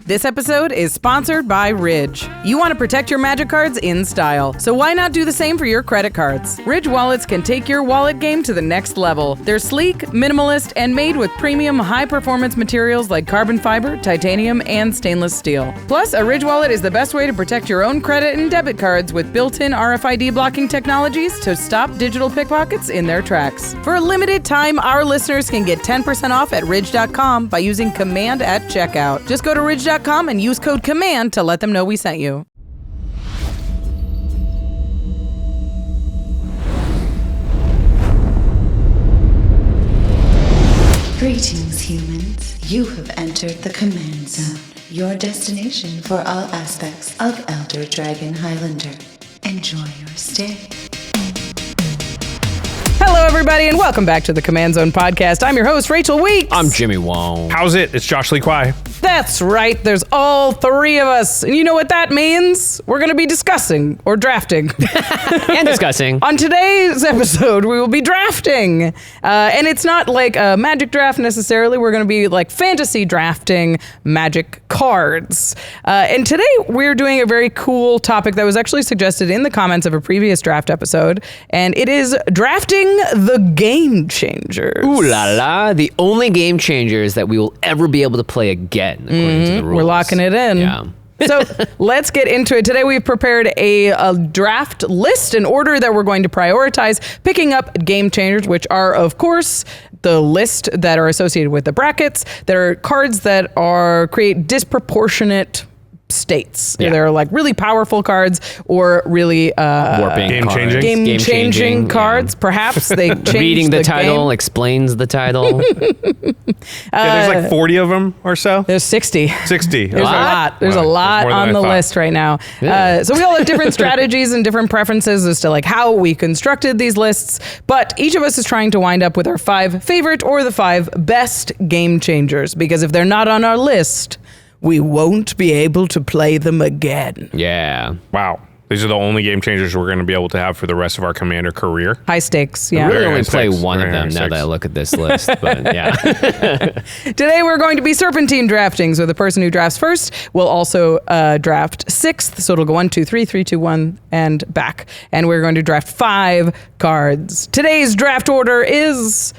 This episode is sponsored by Ridge. You want to protect your Magic cards in style, so why not do the same for your credit cards? Ridge wallets can take your wallet game to the next level. They're sleek, minimalist, and made with premium high-performance materials like carbon fiber, titanium, and stainless steel. Plus, a Ridge wallet is the best way to protect your own credit and debit cards with built-in RFID blocking technologies to stop digital pickpockets in their tracks. For a limited time, our listeners can get 10% off at Ridge.com by using Command at checkout. Just go to Ridge.com and use code COMMAND to let them know we sent you. Greetings, humans. You have entered the Command Zone, your destination for all aspects of Elder Dragon Highlander. Enjoy your stay. Hello, everybody, and welcome back to the Command Zone podcast. I'm your host, Rachel Weeks. I'm Jimmy Wong. How's it? It's Josh Lee Kwai. That's right. There's all three of us. And you know what that means? We're going to be discussing or drafting. And discussing. On today's episode, we will be drafting. And it's not like a Magic draft necessarily. We're going to be like fantasy drafting Magic cards. And today we're doing a very cool topic that was actually suggested in the comments of a previous draft episode. And it is drafting the game changers. Ooh la la. The only game changers that we will ever be able to play again, according to the rules. We're locking it in. Yeah. So let's get into it. Today we've prepared a draft list, an order that we're going to prioritize, picking up game changers, which are, of course, the list that are associated with the brackets. There are cards that create disproportionate states. Yeah. They're like really powerful cards or really Warping game-changing cards. Yeah. Perhaps they change Reading the title game. explains the title. There's like 40 of them or so. There's 60. 60. There's a lot. There's a lot more than on I the thought. list right now. Yeah. So we all have different strategies and different preferences as to like how we constructed these lists. But each of us is trying to wind up with our 5 favorite or the 5 best game changers. Because if they're not on our list, we won't be able to play them again. Yeah. Wow. These are the only game changers we're going to be able to have for the rest of our Commander career. High stakes, I yeah. really Very only high play stakes. one of Very them high now that I stakes. look at this list. But yeah. Today we're going to be serpentine drafting. So the person who drafts first will also draft 6th. So it'll go 1, 2, 3, 3, 2, 1, and back. And we're going to draft 5 cards. Today's draft order is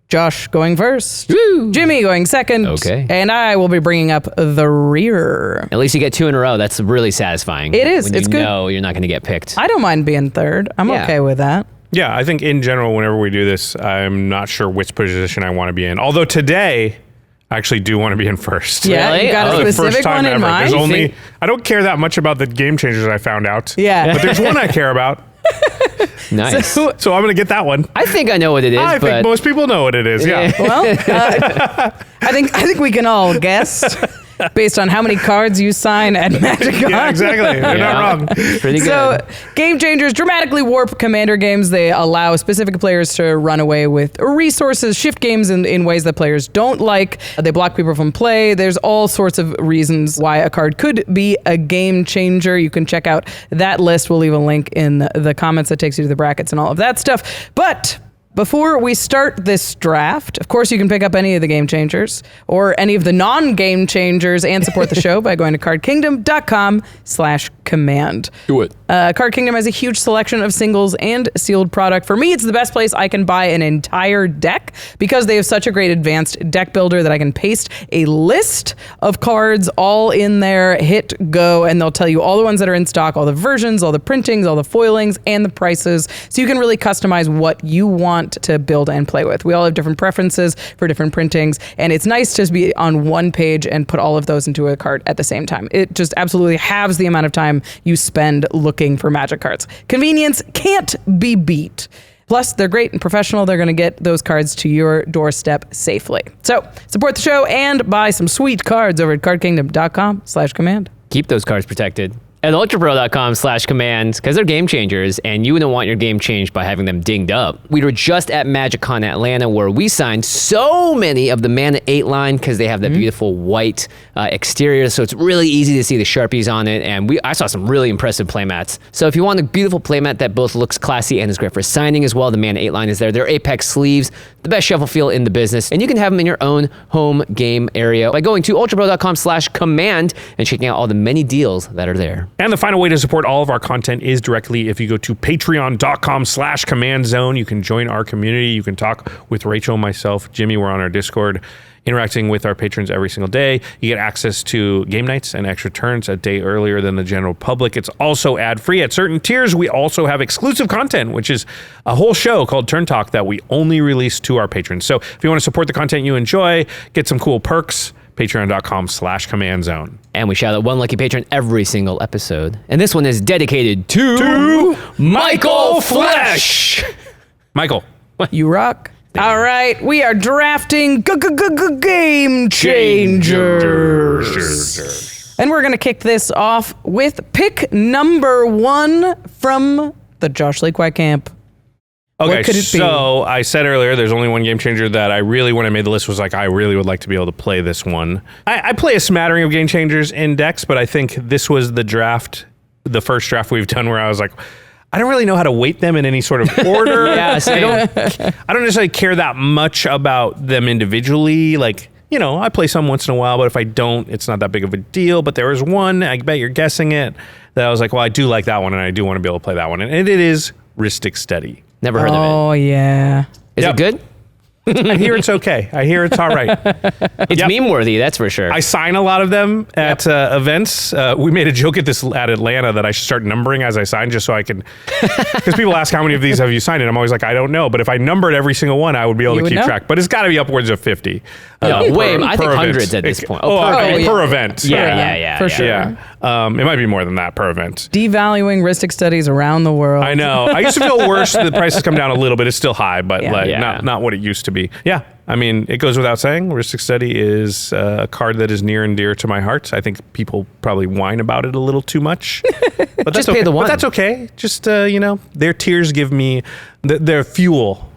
Josh going first, Woo. Jimmy going second, Okay. and I will be bringing up the rear. At least you get 2 in a row. That's really satisfying. It is. When It's you good. know you're not going to get picked. I don't mind being third. I'm Yeah. okay with that. Yeah, I think in general, whenever we do this, I'm not sure which position I want to be in. Although today, I actually do want to be in first. Yeah, Really? you got Oh, a the specific one in mind? There's only, think- I don't care that much about the game changers I found out. Yeah. But there's one I care about. Nice. So I'm going to get that one. I think I know what it is, I but think most people know what it is. Yeah. Well, I think we can all guess based on how many cards you sign at Magic. Yeah, exactly. You're not wrong. Pretty good. So, game changers dramatically warp Commander games. They allow specific players to run away with resources, shift games in ways that players don't like. They block people from play. There's all sorts of reasons why a card could be a game changer. You can check out that list. We'll leave a link in the comments that takes you to the brackets and all of that stuff. But before we start this draft, of course, you can pick up any of the game changers or any of the non-game changers and support the show by going to cardkingdom.com/command. Do it. Card Kingdom has a huge selection of singles and sealed product. For me, it's the best place I can buy an entire deck because they have such a great advanced deck builder that I can paste a list of cards all in there, hit go, and they'll tell you all the ones that are in stock, all the versions, all the printings, all the foilings, and the prices. So you can really customize what you want to build and play with. We all have different preferences for different printings, and it's nice to be on one page and put all of those into a card at the same time. It just absolutely halves the amount of time you spend looking for Magic cards. Convenience can't be beat. Plus, they're great and professional. They're going to get those cards to your doorstep safely. So support the show and buy some sweet cards over at cardkingdom.com/command. Keep those cards protected. at ultrapro.com/commands because they're game changers and you wouldn't want your game changed by having them dinged up. We were just at MagicCon Atlanta where we signed so many of the Mana 8 line because they have that beautiful white exterior, so it's really easy to see the Sharpies on it, and I saw some really impressive playmats. So if you want a beautiful playmat that both looks classy and is great for signing as well, the Mana 8 line is there. They're Apex sleeves, the best shuffle feel in the business, and you can have them in your own home game area by going to ultrapro.com/command and checking out all the many deals that are there. And the final way to support all of our content is directly if you go to patreon.com/commandzone. You can join our community. You can talk with Rachel, myself, Jimmy. We're on our Discord, interacting with our patrons every single day. You get access to game nights and extra turns a day earlier than the general public. It's also ad-free. At certain tiers, we also have exclusive content, which is a whole show called Turn Talk that we only release to our patrons. So if you want to support the content you enjoy, get some cool perks, patreon.com/commandzone. And we shout out one lucky patron every single episode. And this one is dedicated to Michael Flesh. Michael. You rock. All right, we are drafting game changers. And we're going to kick this off with pick number 1 from the Josh Lee Quiet Camp. Okay, What could it be? so I said earlier there's only one game changer that I really, when I made the list, was like, I really would like to be able to play this one. I play a smattering of game changers in decks, but I think this was the first draft we've done where I was like, I don't really know how to weight them in any sort of order. Yeah, same. I don't necessarily care that much about them individually. Like, you know, I play some once in a while, but if I don't, it's not that big of a deal. But there was one, I bet you're guessing it, that I was like, well, I do like that one, and I do want to be able to play that one. And it is Ristic Steady. Never heard of Oh, yeah. it. Is Yep. it good? I hear it's okay. I hear it's all right. It's Yep. meme worthy, that's for sure. I sign a lot of them at events. We made a joke at Atlanta that I should start numbering as I sign, just so I can. Because people ask how many of these have you signed, and I'm always like, I don't know. But if I numbered every single one, I would be able to keep track. But it's got to be upwards of 50. I think per hundreds event. at this point. Per event. Yeah. For sure. Yeah. It might be more than that per event. Devaluing Ristic studies around the world. I know. I used to feel worse. The prices come down a little bit. It's still high, but not what it used to be. Yeah. I mean, it goes without saying, Ristic Study is a card that is near and dear to my heart. I think people probably whine about it a little too much. But Just pay the one. But that's okay. Just, their tears give me their fuel.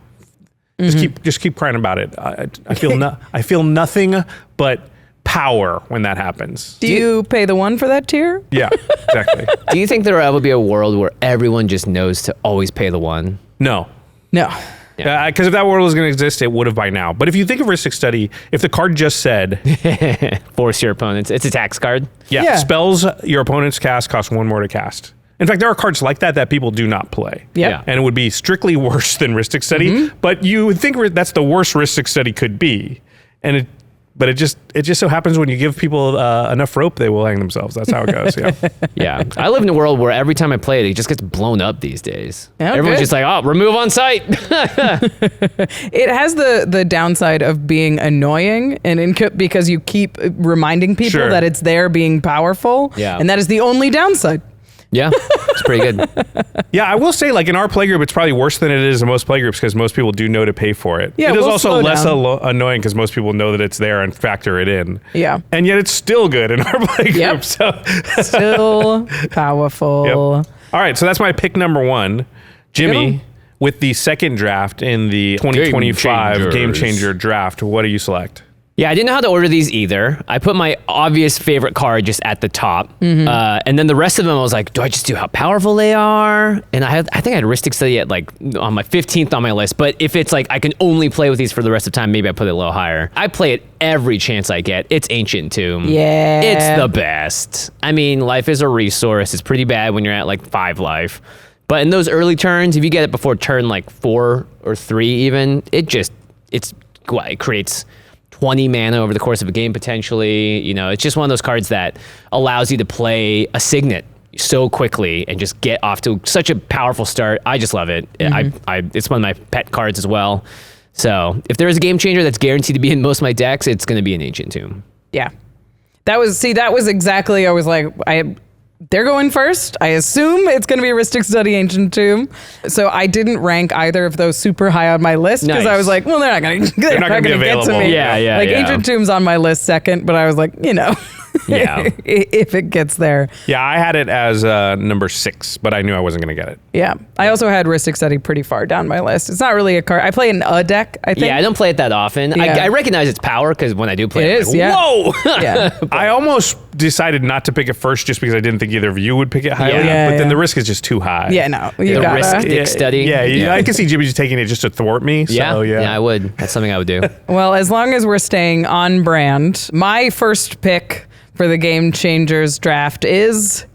Just keep crying about it. I feel nothing but power when that happens. Do you pay the 1 for that tier? Yeah, exactly. Do you think there will ever be a world where everyone just knows to always pay the 1? No. No. Because if that world was going to exist, it would have by now. But if you think of Ristic Study, if the card just said... Force your opponents. It's a tax card. Yeah. Spells your opponent's cast cost 1 more to cast. In fact, there are cards like that people do not play. Yep. Yeah. And it would be strictly worse than Ristic Study. But you would think that's the worst Ristic Study could be. But it just so happens when you give people enough rope, they will hang themselves. That's how it goes. Yeah. Yeah. I live in a world where every time I play it, it just gets blown up these days. Yeah, Everyone's good. just like, oh, remove on site. It has the downside of being annoying because you keep reminding people Sure. that it's there being powerful. Yeah. And that is the only downside. Yeah. It's pretty good. Yeah, I will say, like, in our playgroup, it's probably worse than it is in most playgroups because most people do know to pay for it. Yeah, it is we'll also slow less down. annoying because most people know that it's there and factor it in. Yeah. And yet it's still good in our playgroup. Yep. So. Still powerful. Yep. All right, so that's my pick number 1. Jimmy, Good. with the second draft in the 2025 Game Changer draft, what do you select? Yeah, I didn't know how to order these either. I put my obvious favorite card just at the top. And then the rest of them, I was like, do I just do how powerful they are? And I think I had Ristic Study at like on my 15th on my list. But if it's like I can only play with these for the rest of the time, maybe I put it a little higher. I play it every chance I get. It's Ancient Tomb. Yeah. It's the best. I mean, life is a resource. It's pretty bad when you're at like 5 life. But in those early turns, if you get it before turn like 4 or 3 even, it creates 20 mana over the course of a game potentially. You know, it's just one of those cards that allows you to play a Signet so quickly and just get off to such a powerful start. I just love it. It's one of my pet cards as well. So if there is a game changer that's guaranteed to be in most of my decks, it's going to be an Ancient Tomb. Yeah. That was exactly, I was like, they're going first. I assume it's going to be Ristic Study, Ancient Tomb. So I didn't rank either of those super high on my list because I Nice. was like, well, they're not going to be get to available. me. Yeah. Like Ancient Tomb's on my list second, but I was like, Yeah. if it gets there. Yeah, I had it as number 6, but I knew I wasn't going to get it. Yeah. I also had Ristic Study pretty far down my list. It's not really a card. I play in a deck, I think. Yeah, I don't play it that often. Yeah. I recognize its power because when I do play It it, is, I'm like, yeah. whoa! Yeah. I almost decided not to pick it first just because I didn't think either of you would pick it highly. Yeah. But then the risk is just too high. Yeah, no. The You gotta. risk study. Yeah, I can see Jimmy just taking it just to thwart me. So, yeah, I would. That's something I would do. Well, as long as we're staying on brand, my first pick for the Game Changers draft is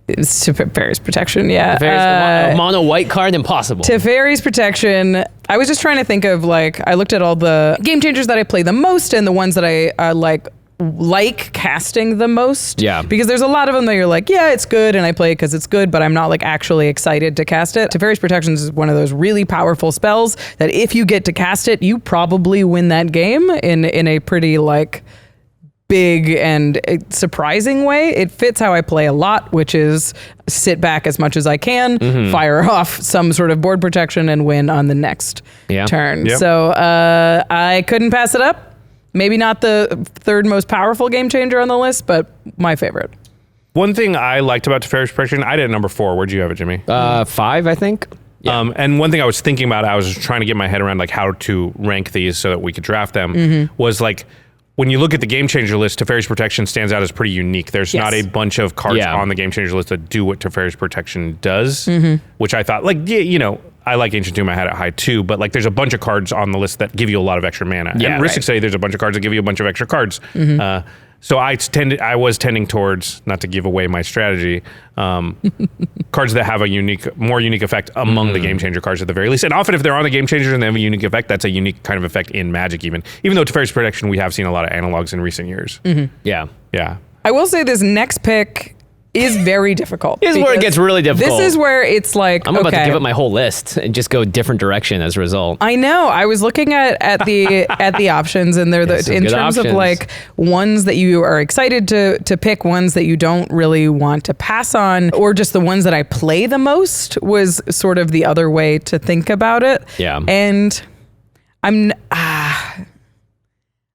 Teferi's Protection. Yeah. Teferi's mono white card, impossible. Teferi's Protection. I was just trying to think of I looked at all the Game Changers that I play the most and the ones that I like casting the most. Yeah. Because there's a lot of them that you're like, yeah, it's good, and I play it because it's good, but I'm not actually excited to cast it. Teferi's Protection is one of those really powerful spells that if you get to cast it, you probably win that game in a pretty big and surprising way. It fits how I play a lot, which is sit back as much as I can, fire off some sort of board protection, and win on the next turn. Yep. So I couldn't pass it up. Maybe not the third most powerful game changer on the list, but my favorite. One thing I liked about Teferi's Protection, I did it number 4. Where'd you have it, Jimmy? 5, I think. Yeah. And one thing I was thinking about, I was trying to get my head around how to rank these so that we could draft them, was when you look at the Game Changer list, Teferi's Protection stands out as pretty unique. There's not a bunch of cards on the Game Changer list that do what Teferi's Protection does, which I thought, I like Ancient Tomb. I had it high too, but there's a bunch of cards on the list that give you a lot of extra mana. Yeah, and Ristic Study, there's a bunch of cards that give you a bunch of extra cards. So I was tending towards, not to give away my strategy, cards that have a more unique effect among the Game Changer cards at the very least. And often if they're on the Game Changer and they have a unique effect, that's a unique kind of effect in Magic even. Even though Teferi's Protection, we have seen a lot of analogs in recent years. Yeah. Yeah. I will say this next pick is very difficult. This is where it gets really difficult. This is where it's I'm about to give up my whole list and just go a different direction as a result. I know. I was looking at the options, and they're in terms of ones that you are excited to pick, ones that you don't really want to pass on, or just the ones that I play the most was sort of the other way to think about it. Yeah. And I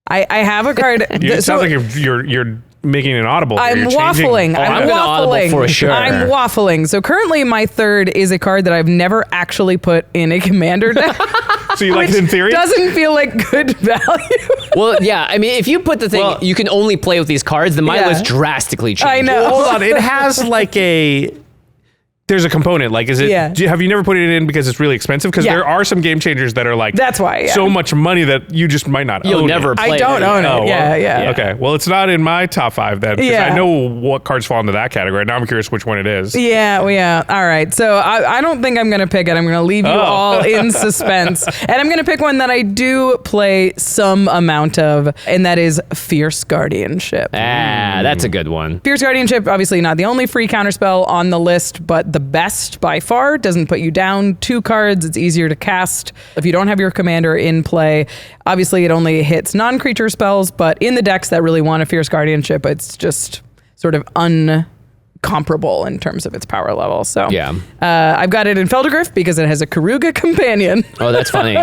have a card. It sounds like you're making an audible. I'm waffling. I'm an audible waffling. for sure. I'm waffling. So currently my third is a card that I've never actually put in a commander deck. So you like it in theory? Doesn't feel like good value. Well, yeah. I mean, if you put the thing, you can only play with these cards, then my list drastically changes. I know. Well, hold on. It has there's a component. Is it? Yeah. Have you never put it in because it's really expensive? Because there are some Game Changers that are That's why. so much money that you just might not. You'll own never it. play I don't own it. Oh, well, Yeah. Okay. Well, it's not in my top 5 then. Because I know what cards fall into that category. Now I'm curious which one it is. Yeah. All right. So I don't think I'm going to pick it. I'm going to leave you all in suspense. And I'm going to pick one that I do play some amount of, and that is Fierce Guardianship. That's a good one. Fierce Guardianship, obviously not the only free counterspell on the list, but the best by far. Doesn't put you down 2 cards. It's easier to cast if you don't have your commander in play. Obviously, it only hits non-creature spells, but in the decks that really want a Fierce Guardianship, it's just sort of uncomparable in terms of its power level. So I've got it in Feldergriff because it has a Karuga companion. Oh, that's funny.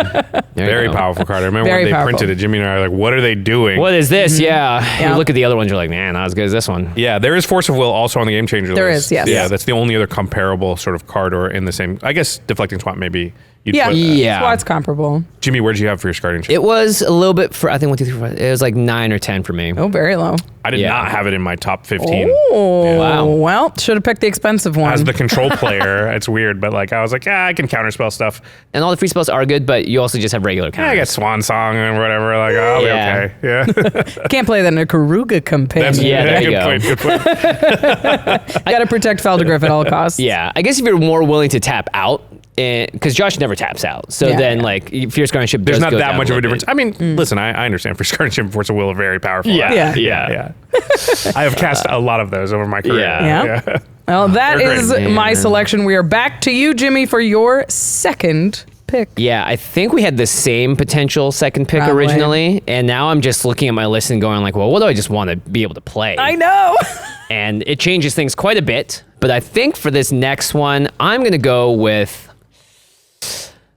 Very powerful card. I remember when they printed it, Jimmy and I were like, what are they doing? What is this? Yeah. You look at the other ones, you're like, man, not as good as this one. Yeah, there is Force of Will also on the Game Changer list. There is, yes. Yeah, that's the only other comparable sort of card or in the same, I guess Deflecting Swamp maybe. Swat's comparable. Jimmy, where did you have Fierce Guardianship? It was a little bit for, I think 1, 2, 3, 4, it was 9 or 10 for me. Oh, very low. I did not have it in my top 15. Oh, Wow. Well, should have picked the expensive one. As the control player, it's weird, but I was like, I can counterspell stuff. And all the free spells are good, but you also just have regular counters. I got Swan Song and whatever. I'll be okay. Yeah. Can't play that in a Karuga companion. there you good go. point. Good point. Got to protect Feldergriff at all costs. Yeah, I guess if you're more willing to tap out, because Josh never taps out, so Fierce Guardianship There's does not go that down much of a difference. bit. I mean, listen, I understand Fierce Guardianship and Force of Will are very powerful. Yeah. I have cast a lot of those over my career. Yeah. Well, that They're is great. my selection. We are back to you, Jimmy, for your second pick. Yeah, I think we had the same potential second pick Probably. originally, and now I'm just looking at my list and going well, what do I just want to be able to play? I know. And it changes things quite a bit, but I think for this next one, I'm going to go with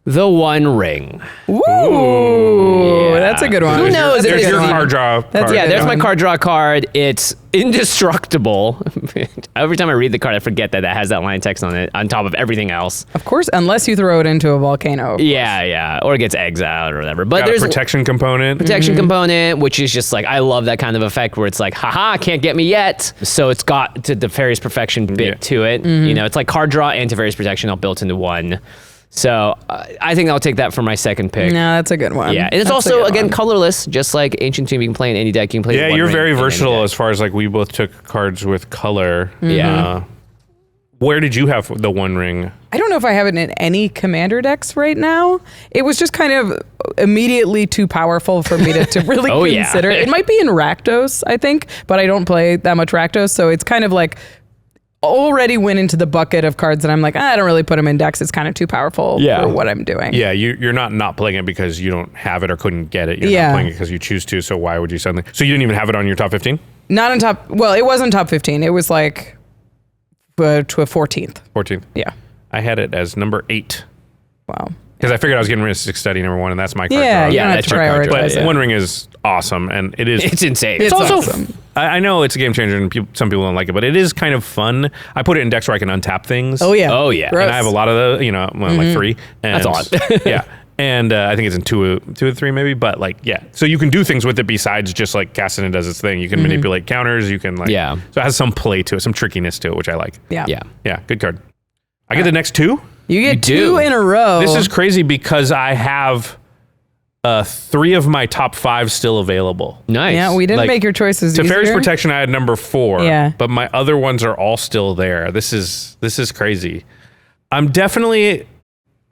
The One Ring. Ooh, that's a good one. Who knows? There's It's your the- card draw. That's- card. Yeah, there's my one. card draw card. It's indestructible. Every time I read the card, I forget that has that line of text on it on top of everything else. Of course, unless you throw it into a volcano. Yeah, or it gets exiled or whatever. But Got a there's protection component. protection component, which is just like, I love that kind of effect where it's like, haha, can't get me yet. So it's got the Teferi's Perfection bit to it. You know, it's like card draw and Teferi's Protection all built into one. So I think I'll take that for my second pick. No, that's a good one. Yeah, and it's That's a also, good again, one. colorless, just like Ancient Tomb. You can play in any deck. You can play Yeah, One you're Ring very in any versatile deck. as far as like we both took cards with color. Yeah. Where did you have the One Ring? I don't know if I have it in any commander decks right now. It was just kind of immediately too powerful for me to really Oh, yeah. consider. It might be in Rakdos, I think, but I don't play that much Rakdos, so it's kind of like already went into the bucket of cards that I'm like, I don't really put them in decks. It's kind of too powerful for what I'm doing. Yeah, you're not playing it because you don't have it or couldn't get it. You're Yeah. not playing it because you choose to. So why would you suddenly? So you didn't even have it on your top 15? Not on top. Well, it wasn't top 15. It was like to a 14th. 14th. Yeah. I had it as number 8 Wow. because I figured I was getting rid of 6 study number 1, and that's my card Yeah, draw. you don't have that's to your card draw. prioritize But it. One Ring is awesome, and it is. It's insane. It's also. awesome. I know it's a game changer, and some people don't like it, but it is kind of fun. I put it in decks where I can untap things. Oh, yeah. Oh, yeah. Gross. And I have a lot of the, like 3. And, That's odd. Yeah. And I think it's in two or three maybe, but like, yeah. So you can do things with it besides just like casting it does its thing. You can manipulate counters. You can like, Yeah. So it has some play to it, some trickiness to it, which I like. Yeah. Yeah. Yeah, good card. I get the next 2. You get You do. 2 in a row. This is crazy because I have 3 of my top 5 still available. Nice. Yeah, we didn't Like, make your choices Teferi's easier. Protection, I had number 4. Yeah. But my other ones are all still there. This is crazy. I'm definitely,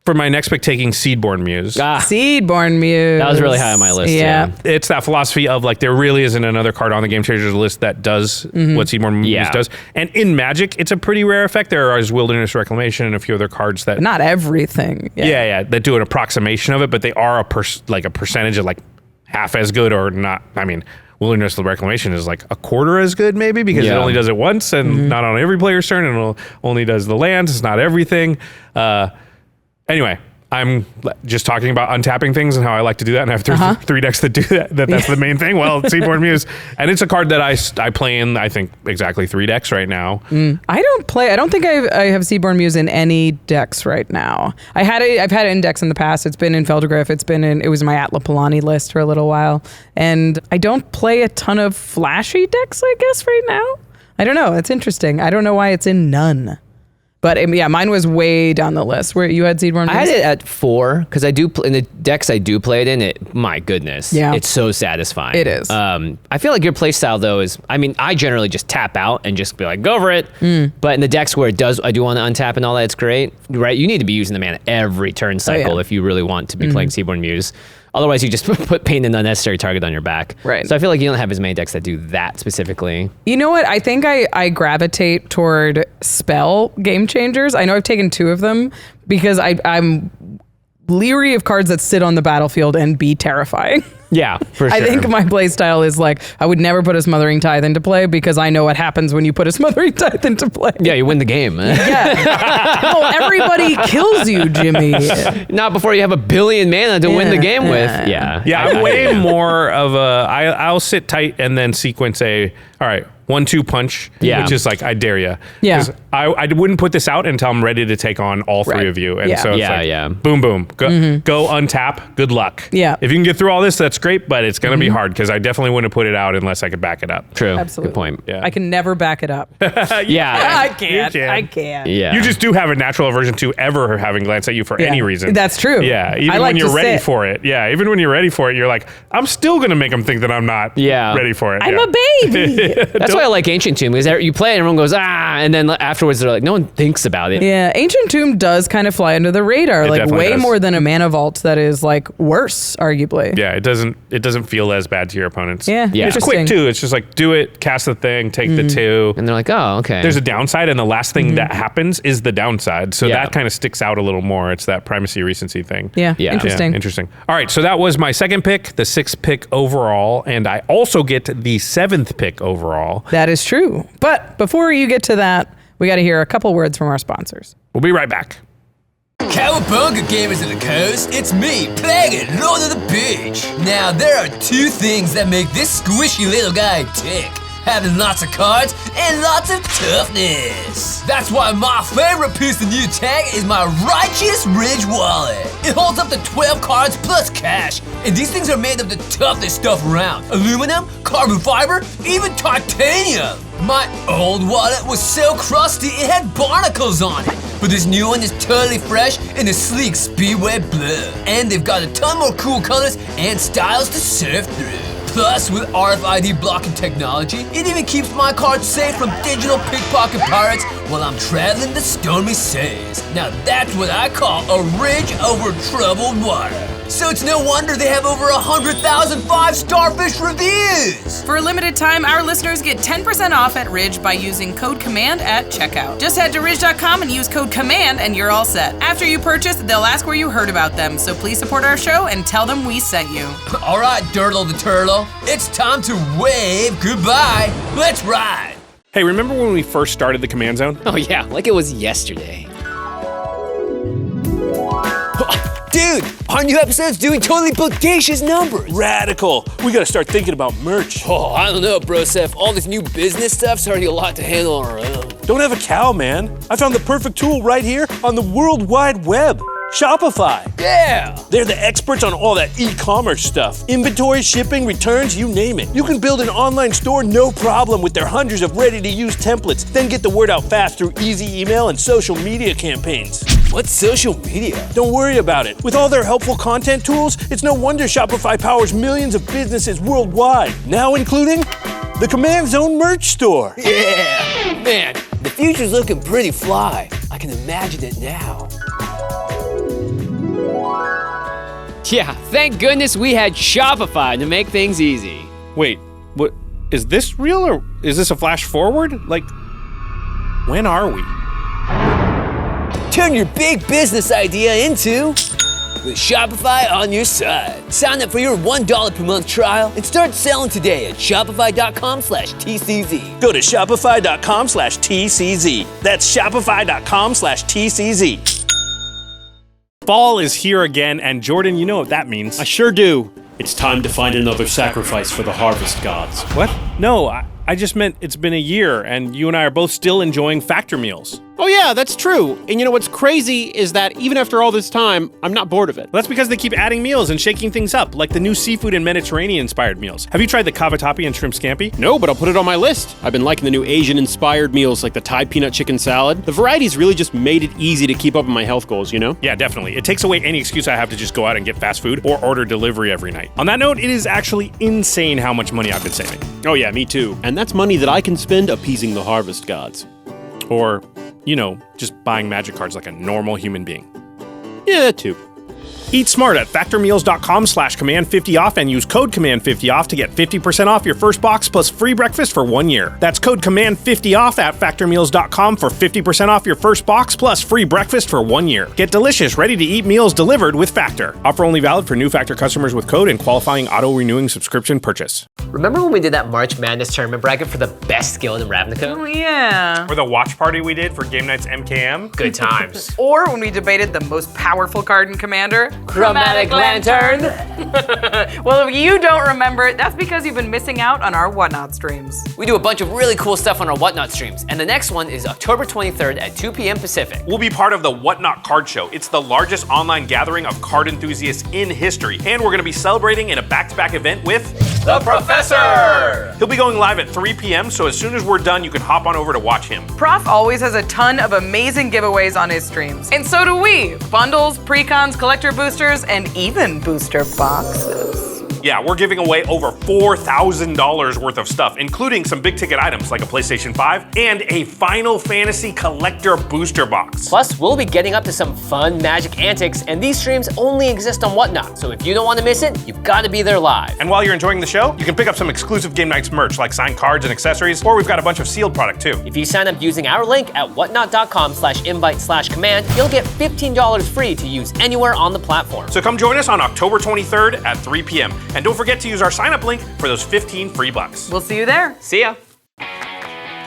for my next pick, taking Seedborn Muse. Seedborn Muse. That was really high on my list, Yeah. too. It's that philosophy of like, there really isn't another card on the Game Changers list that does what Seedborn Muse Yeah. does. And in Magic, it's a pretty rare effect. There is Wilderness Reclamation and a few other cards that, Not everything. yeah, that do an approximation of it, but they are a percentage of like half as good or not. I mean, Wilderness Reclamation is like a quarter as good maybe because it Yeah. only does it once and not on every player's turn, and it only does the lands. It's not everything. Anyway, I'm just talking about untapping things and how I like to do that, and I have three decks that do that. That's the main thing. Well, Seedborn Muse, and it's a card that I play in, I think, exactly 3 decks right now. I don't think I have Seedborn Muse in any decks right now. I've had it in decks in the past. It's been in Feldergriff. It was in my Atla Palani list for a little while. And I don't play a ton of flashy decks, I guess, right now. I don't know. It's interesting. I don't know why it's in none. But yeah, mine was way down the list. Where you had Seedborn Muse? I had it at 4 because I do in the decks I do play it in. It, my goodness, Yeah. it's so satisfying. It is. I feel like your play style though is, I mean, I generally just tap out and just be like, go for it. But in the decks where I do want to untap and all that, it's great, right? You need to be using the mana every turn cycle if you really want to be playing Seedborn Muse. Otherwise, you just put pain and unnecessary target on your back. Right. So I feel like you don't have as many decks that do that specifically. You know what? I think I gravitate toward spell game changers. I know I've taken 2 of them because I'm leery of cards that sit on the battlefield and be terrifying. Yeah, for sure. I think my play style is like, I would never put a Smothering Tithe into play because I know what happens when you put a Smothering Tithe into play. yeah, you win the game. Yeah. No, everybody kills you, Jimmy. Not before you have 1 billion mana to win the game with. Yeah. Yeah, I'm way more of I'll sit tight and then sequence all right, 1-2 punch, which is like, I dare you. Yeah. I wouldn't put this out until I'm ready to take on all 3 Right. of you. And Yeah. so it's Yeah, like, yeah. boom, boom, go untap, good luck. Yeah. If you can get through all this, that's great, but it's going to be hard because I definitely wouldn't put it out unless I could back it up. True. Absolutely. Good point. Yeah. I can never back it up. Yeah. I can't. You can. I can't. Yeah. You just do have a natural aversion to ever having glance at you for Yeah. any reason. That's true. Yeah, even I like when you're to ready sit. for it. Yeah, even when you're ready for it, you're like, I'm still going to make them think that I'm not ready for it. I'm Yeah. a baby. That's why I like Ancient Tomb, because you play it and everyone goes, and then afterwards they're like, no one thinks about it. Yeah, Ancient Tomb does kind of fly under the radar, like definitely way does. more than a Mana Vault that is like worse, arguably. Yeah, it doesn't feel as bad to your opponents. Yeah, Yeah. It's interesting. quick too. It's just like do it, cast the thing, take the 2. And they're like, oh, okay. There's a downside, and the last thing that happens is the downside. So Yeah. that kind of sticks out a little more. It's that primacy recency thing. Yeah, Yeah. interesting. Yeah, interesting. All right, so that was my 2nd pick, the 6th pick overall, and I also get the 7th pick overall. That is true. But before you get to that, we got to hear a couple words from our sponsors. We'll be right back. Cowabunga gamers of the coast, it's me, Plague, Lord of the Beach. Now, there are two things that make this squishy little guy tick. Having lots of cards and lots of toughness. That's why my favorite piece of new tech is my Righteous Ridge wallet. It holds up to 12 cards plus cash, and these things are made of the toughest stuff around. Aluminum, carbon fiber, even titanium. My old wallet was so crusty it had barnacles on it. But this new one is totally fresh in a sleek speedway blue. And they've got a ton more cool colors and styles to surf through. Plus, with RFID blocking technology, it even keeps my cards safe from digital pickpocket pirates while I'm traveling the stormy seas. Now that's what I call a ridge over troubled water. So it's no wonder they have over 100,000 5-starfish reviews! For a limited time, our listeners get 10% off at Ridge by using code COMMAND at checkout. Just head to ridge.com and use code COMMAND and you're all set. After you purchase, they'll ask where you heard about them, so please support our show and tell them we sent you. Alright, Dirtle the Turtle, it's time to wave goodbye. Let's ride! Hey, remember when we first started the Command Zone? Oh yeah, like it was yesterday. Dude, our new episode's doing totally bodacious numbers. Radical. We gotta start thinking about merch. Oh, I don't know, bro, Seth. All this new business stuff's already a lot to handle on our own. Don't have a cow, man. I found the perfect tool right here on the World Wide Web. Shopify. Yeah! They're the experts on all that e-commerce stuff. Inventory, shipping, returns, you name it. You can build an online store no problem with their hundreds of ready-to-use templates, then get the word out fast through easy email and social media campaigns. What's social media? Don't worry about it. With all their helpful content tools, it's no wonder Shopify powers millions of businesses worldwide, now including the Command Zone merch store. Yeah! Man, the future's looking pretty fly. I can imagine it now. Yeah, thank goodness we had Shopify to make things easy. Wait, what? Is this real or is this a flash forward? Like, when are we? Turn your big business idea into with Shopify on your side. Sign up for your $1 per month trial and start selling today at shopify.com/TCZ. Go to shopify.com/TCZ. That's shopify.com/TCZ. Fall is here again, and Jordan, you know what that means. I sure do. It's time to find another sacrifice for the harvest gods. What? No, I just meant it's been a year, and you and I are both still enjoying Factor meals. Oh yeah, that's true. And you know what's crazy is that even after all this time, I'm not bored of it. Well, that's because they keep adding meals and shaking things up, like the new seafood and Mediterranean-inspired meals. Have you tried the cavatappi and shrimp scampi? No, but I'll put it on my list. I've been liking the new Asian-inspired meals like the Thai peanut chicken salad. The variety's really just made it easy to keep up with my health goals, you know? Yeah, definitely. It takes away any excuse I have to just go out and get fast food or order delivery every night. On that note, it is actually insane how much money I've been saving. Oh yeah, me too. And that's money that I can spend appeasing the harvest gods. Or, you know, just buying magic cards like a normal human being. Yeah, that too. Eat smart at factormeals.com/command50off and use code command50off to get 50% off your first box plus free breakfast for 1 year. That's code command50off at factormeals.com for 50% off your first box plus free breakfast for 1 year. Get delicious, ready-to-eat meals delivered with Factor. Offer only valid for new Factor customers with code and qualifying auto-renewing subscription purchase. Remember when we did that March Madness tournament bracket for the best skill in Ravnica? Oh, yeah. Or the watch party we did for Game Night's MKM. Good times. Or when we debated the most powerful card in Commander, Chromatic Lantern. Well, if you don't remember it, that's because you've been missing out on our Whatnot streams. We do a bunch of really cool stuff on our Whatnot streams, and the next one is October 23rd at 2 p.m. Pacific. We'll be part of the Whatnot Card Show. It's the largest online gathering of card enthusiasts in history, and we're going to be celebrating in a back-to-back event with The Professor! He'll be going live at 3 p.m., so as soon as we're done, you can hop on over to watch him. Prof always has a ton of amazing giveaways on his streams. And so do we. Bundles, precons, collector boosters, and even booster boxes. Yeah, we're giving away over $4,000 worth of stuff, including some big ticket items like a PlayStation 5 and a Final Fantasy collector booster box. Plus, we'll be getting up to some fun Magic antics, and these streams only exist on Whatnot, so if you don't want to miss it, you've got to be there live. And while you're enjoying the show, you can pick up some exclusive Game Nights merch like signed cards and accessories, or we've got a bunch of sealed product too. If you sign up using our link at whatnot.com/invite/command, you'll get $15 free to use anywhere on the platform. So come join us on October 23rd at 3 p.m. And don't forget to use our sign-up link for those 15 free bucks. We'll see you there. See ya.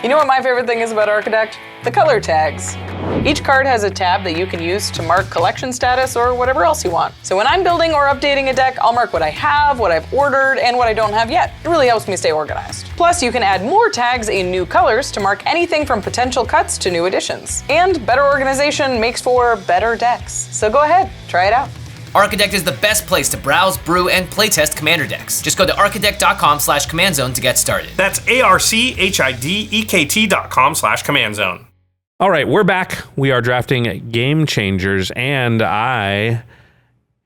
You know what my favorite thing is about ARCHIDEKT? The color tags. Each card has a tab that you can use to mark collection status or whatever else you want. So when I'm building or updating a deck, I'll mark what I have, what I've ordered, and what I don't have yet. It really helps me stay organized. Plus, you can add more tags in new colors to mark anything from potential cuts to new additions. And better organization makes for better decks. So go ahead, try it out. ARCHIDEKT is the best place to browse, brew, and playtest Commander decks. Just go to archidekt.com/commandzone to get started. That's ARCHIDEKT.com/commandzone. All right, we're back. We are drafting Game Changers, and I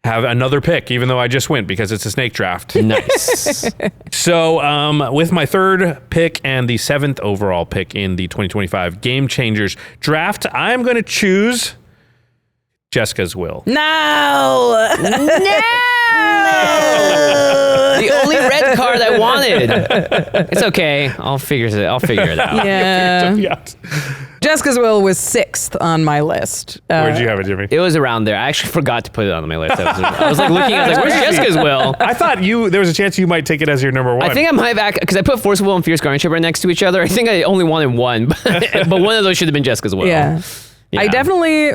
have another pick, even though I just went because it's a snake draft. Nice. So with my third pick and the 7th overall pick in the 2025 Game Changers draft, I'm going to choose Jessica's Will. No! The only red card I wanted. It's okay. I'll figure it out. Yeah. Jessica's Will was 6th on my list. Where'd you have it, Jimmy? It was around there. I actually forgot to put it on my list. I was like looking at it, like, where's Jessica's Will? I thought there was a chance you might take it as your number one. I think I might back because I put Force Will and Fierce Guardianship right next to each other. I think I only wanted one, but one of those should have been Jessica's Will. Yeah. I definitely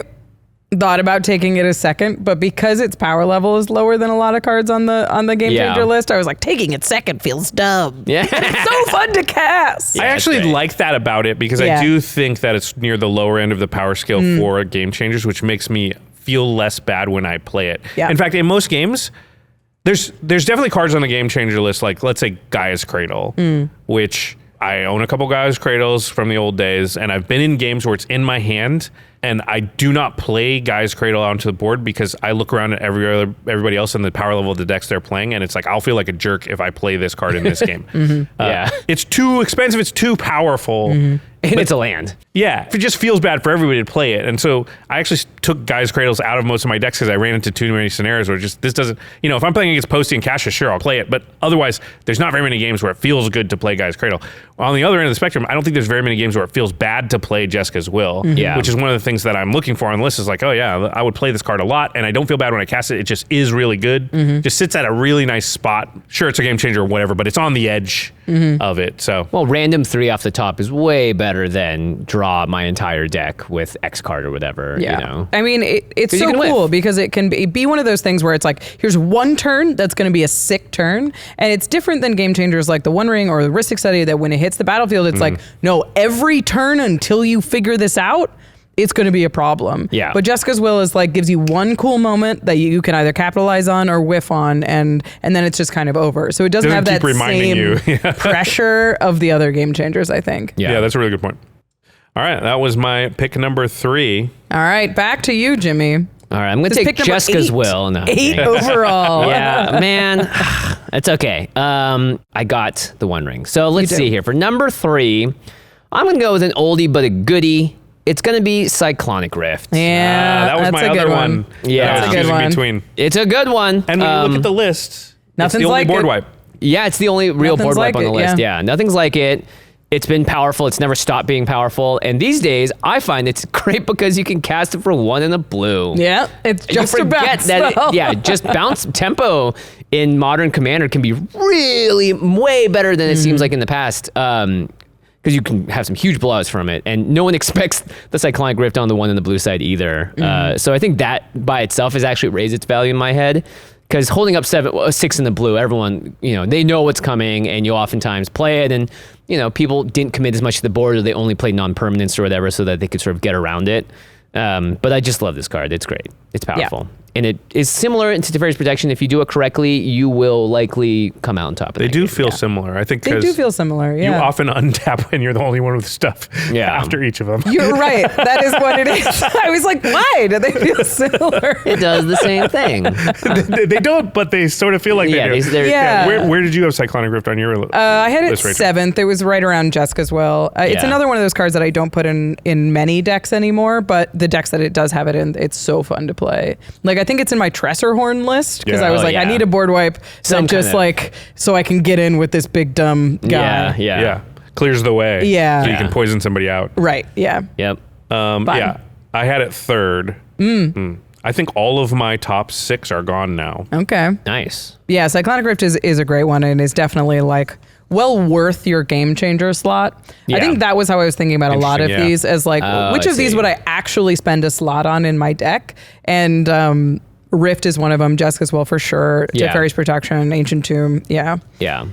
thought about taking it as second, but because its power level is lower than a lot of cards on the Game Changer list, I was like, taking it second feels dumb. Yeah. It's so fun to cast. I actually like that about it because I do think that it's near the lower end of the power scale for Game Changers, which makes me feel less bad when I play it. Yeah. In fact, in most games, there's definitely cards on the Game Changer list, like let's say Gaia's Cradle, which I own a couple Gaia's Cradles from the old days, and I've been in games where it's in my hand, and I do not play Gaia's Cradle onto the board because I look around at everybody else and the power level of the decks they're playing, and it's like, I'll feel like a jerk if I play this card in this game. It's too expensive, it's too powerful. And it's a land. Yeah, it just feels bad for everybody to play it. And so I actually took Gaia's Cradles out of most of my decks because I ran into too many scenarios where this doesn't, if I'm playing against Posty and Kasha, sure, I'll play it. But otherwise, there's not very many games where it feels good to play Gaia's Cradle. On the other end of the spectrum, I don't think there's very many games where it feels bad to play Jessica's Will, which is one of the things that I'm looking for on the list is like, oh yeah, I would play this card a lot and I don't feel bad when I cast it. It just is really good. Just sits at a really nice spot. Sure, it's a game changer or whatever, but it's on the edge of it. So, well, random 3 off the top is way better than draw my entire deck with X card or whatever. Yeah. I mean, it's so cool because it can be one of those things where it's like, here's one turn that's going to be a sick turn. And it's different than Game Changers like the One Ring or the Ristic Study that when it hits the battlefield, it's like, no, every turn until you figure this out, it's going to be a problem. Yeah. But Jessica's Will is like, gives you one cool moment that you can either capitalize on or whiff on, and then it's just kind of over. So it doesn't have that same pressure of the other Game Changers, I think. Yeah, that's a really good point. All right, that was my pick number 3. All right, back to you, Jimmy. All right, I'm going to take Jessica's Will. No, 8 overall. Yeah, man, it's okay. I got the One Ring. So let's see here. For number 3, I'm going to go with an oldie but a goodie. It's going to be Cyclonic Rift. Yeah, that was my other one. Yeah, that's a good one. Between. It's a good one. And when you look at the list, nothing's it's the only like board it. wipe. Yeah, it's the only real board wipe on the list. Yeah. Yeah, nothing's like it. It's been powerful. It's never stopped being powerful. And these days, I find it's great because you can cast it for 1 in a blue. Yeah, it's just you a forget bounce. that. Just bounce tempo in Modern Commander can be really way better than it seems like in the past. Because you can have some huge blowouts from it, and no one expects the Cyclonic Rift on the 1 in the blue side either. So I think that by itself has actually raised its value in my head. Because holding up 6 in the blue, everyone, they know what's coming, and you'll oftentimes play it, and people didn't commit as much to the board, or they only played non-permanents or whatever, so that they could sort of get around it. But I just love this card. It's great. It's powerful. And it is similar to Teferi's Protection. If you do it correctly, you will likely come out on top of it. They do feel similar. I think they do feel similar, you often untap when you're the only one with stuff after each of them. You're right. That is what it is. I was like, why do they feel similar? It does the same thing. They don't, but they sort of feel like they do. Where did you have Cyclonic Rift on your list? I had it Rachel? 7th. It was right around Jessica's Will. It's another one of those cards that I don't put in many decks anymore, but the decks that it does have it in, it's so fun to play. Like, I think it's in my Tresor Horn list because I was I need a board wipe so I can get in with this big dumb guy. Yeah. Clears the way. Yeah. So you can poison somebody out. Right. Yeah. Yep. I had it 3rd. I think all of my top 6 are gone now. Okay. Nice. Yeah, Cyclonic Rift is a great one and is definitely like well worth your game changer slot. Yeah. I think that was how I was thinking about a lot of Interesting, yeah. these as like, which I of these see. would I actually spend a slot on in my deck? And Rift is one of them. Jessica's Will for sure. Yeah. Teferi's Protection, Ancient Tomb. Yeah. Yeah.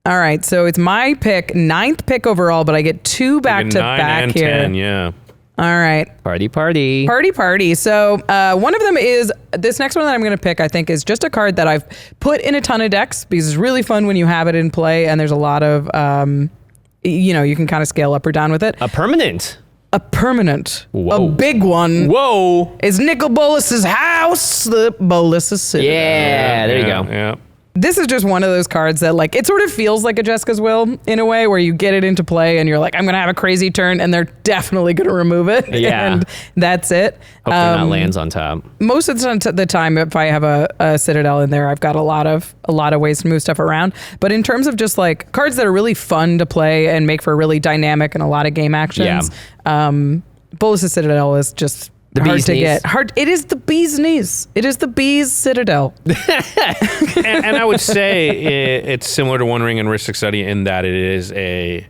All right. So it's my pick, 9th pick overall, but I get 2 back to 9 back and here. 10, yeah. All right. Party. Party. So one of them is this next one that I'm going to pick, I think, is just a card that I've put in a ton of decks because it's really fun when you have it in play and there's a lot of, you can kind of scale up or down with it. A permanent. A permanent. Whoa. A big one. Whoa. Is Nicol Bolas's house, the Bolas's Citadel. Yeah, there you Yeah, go. Yeah. This is just one of those cards that like it sort of feels like a Jessica's Will in a way where you get it into play and you're like, I'm gonna have a crazy turn and they're definitely gonna remove it. Yeah. And that's it. Hopefully not lands on top. Most of the time if I have a Citadel in there, I've got a lot of ways to move stuff around. But in terms of just like cards that are really fun to play and make for really dynamic and a lot of game actions, Bolas's Citadel is just The hard bee's to knees. get. It is the bee's knees. It is the bee's Citadel. and I would say it's similar to One Ring and Ristic Study in that it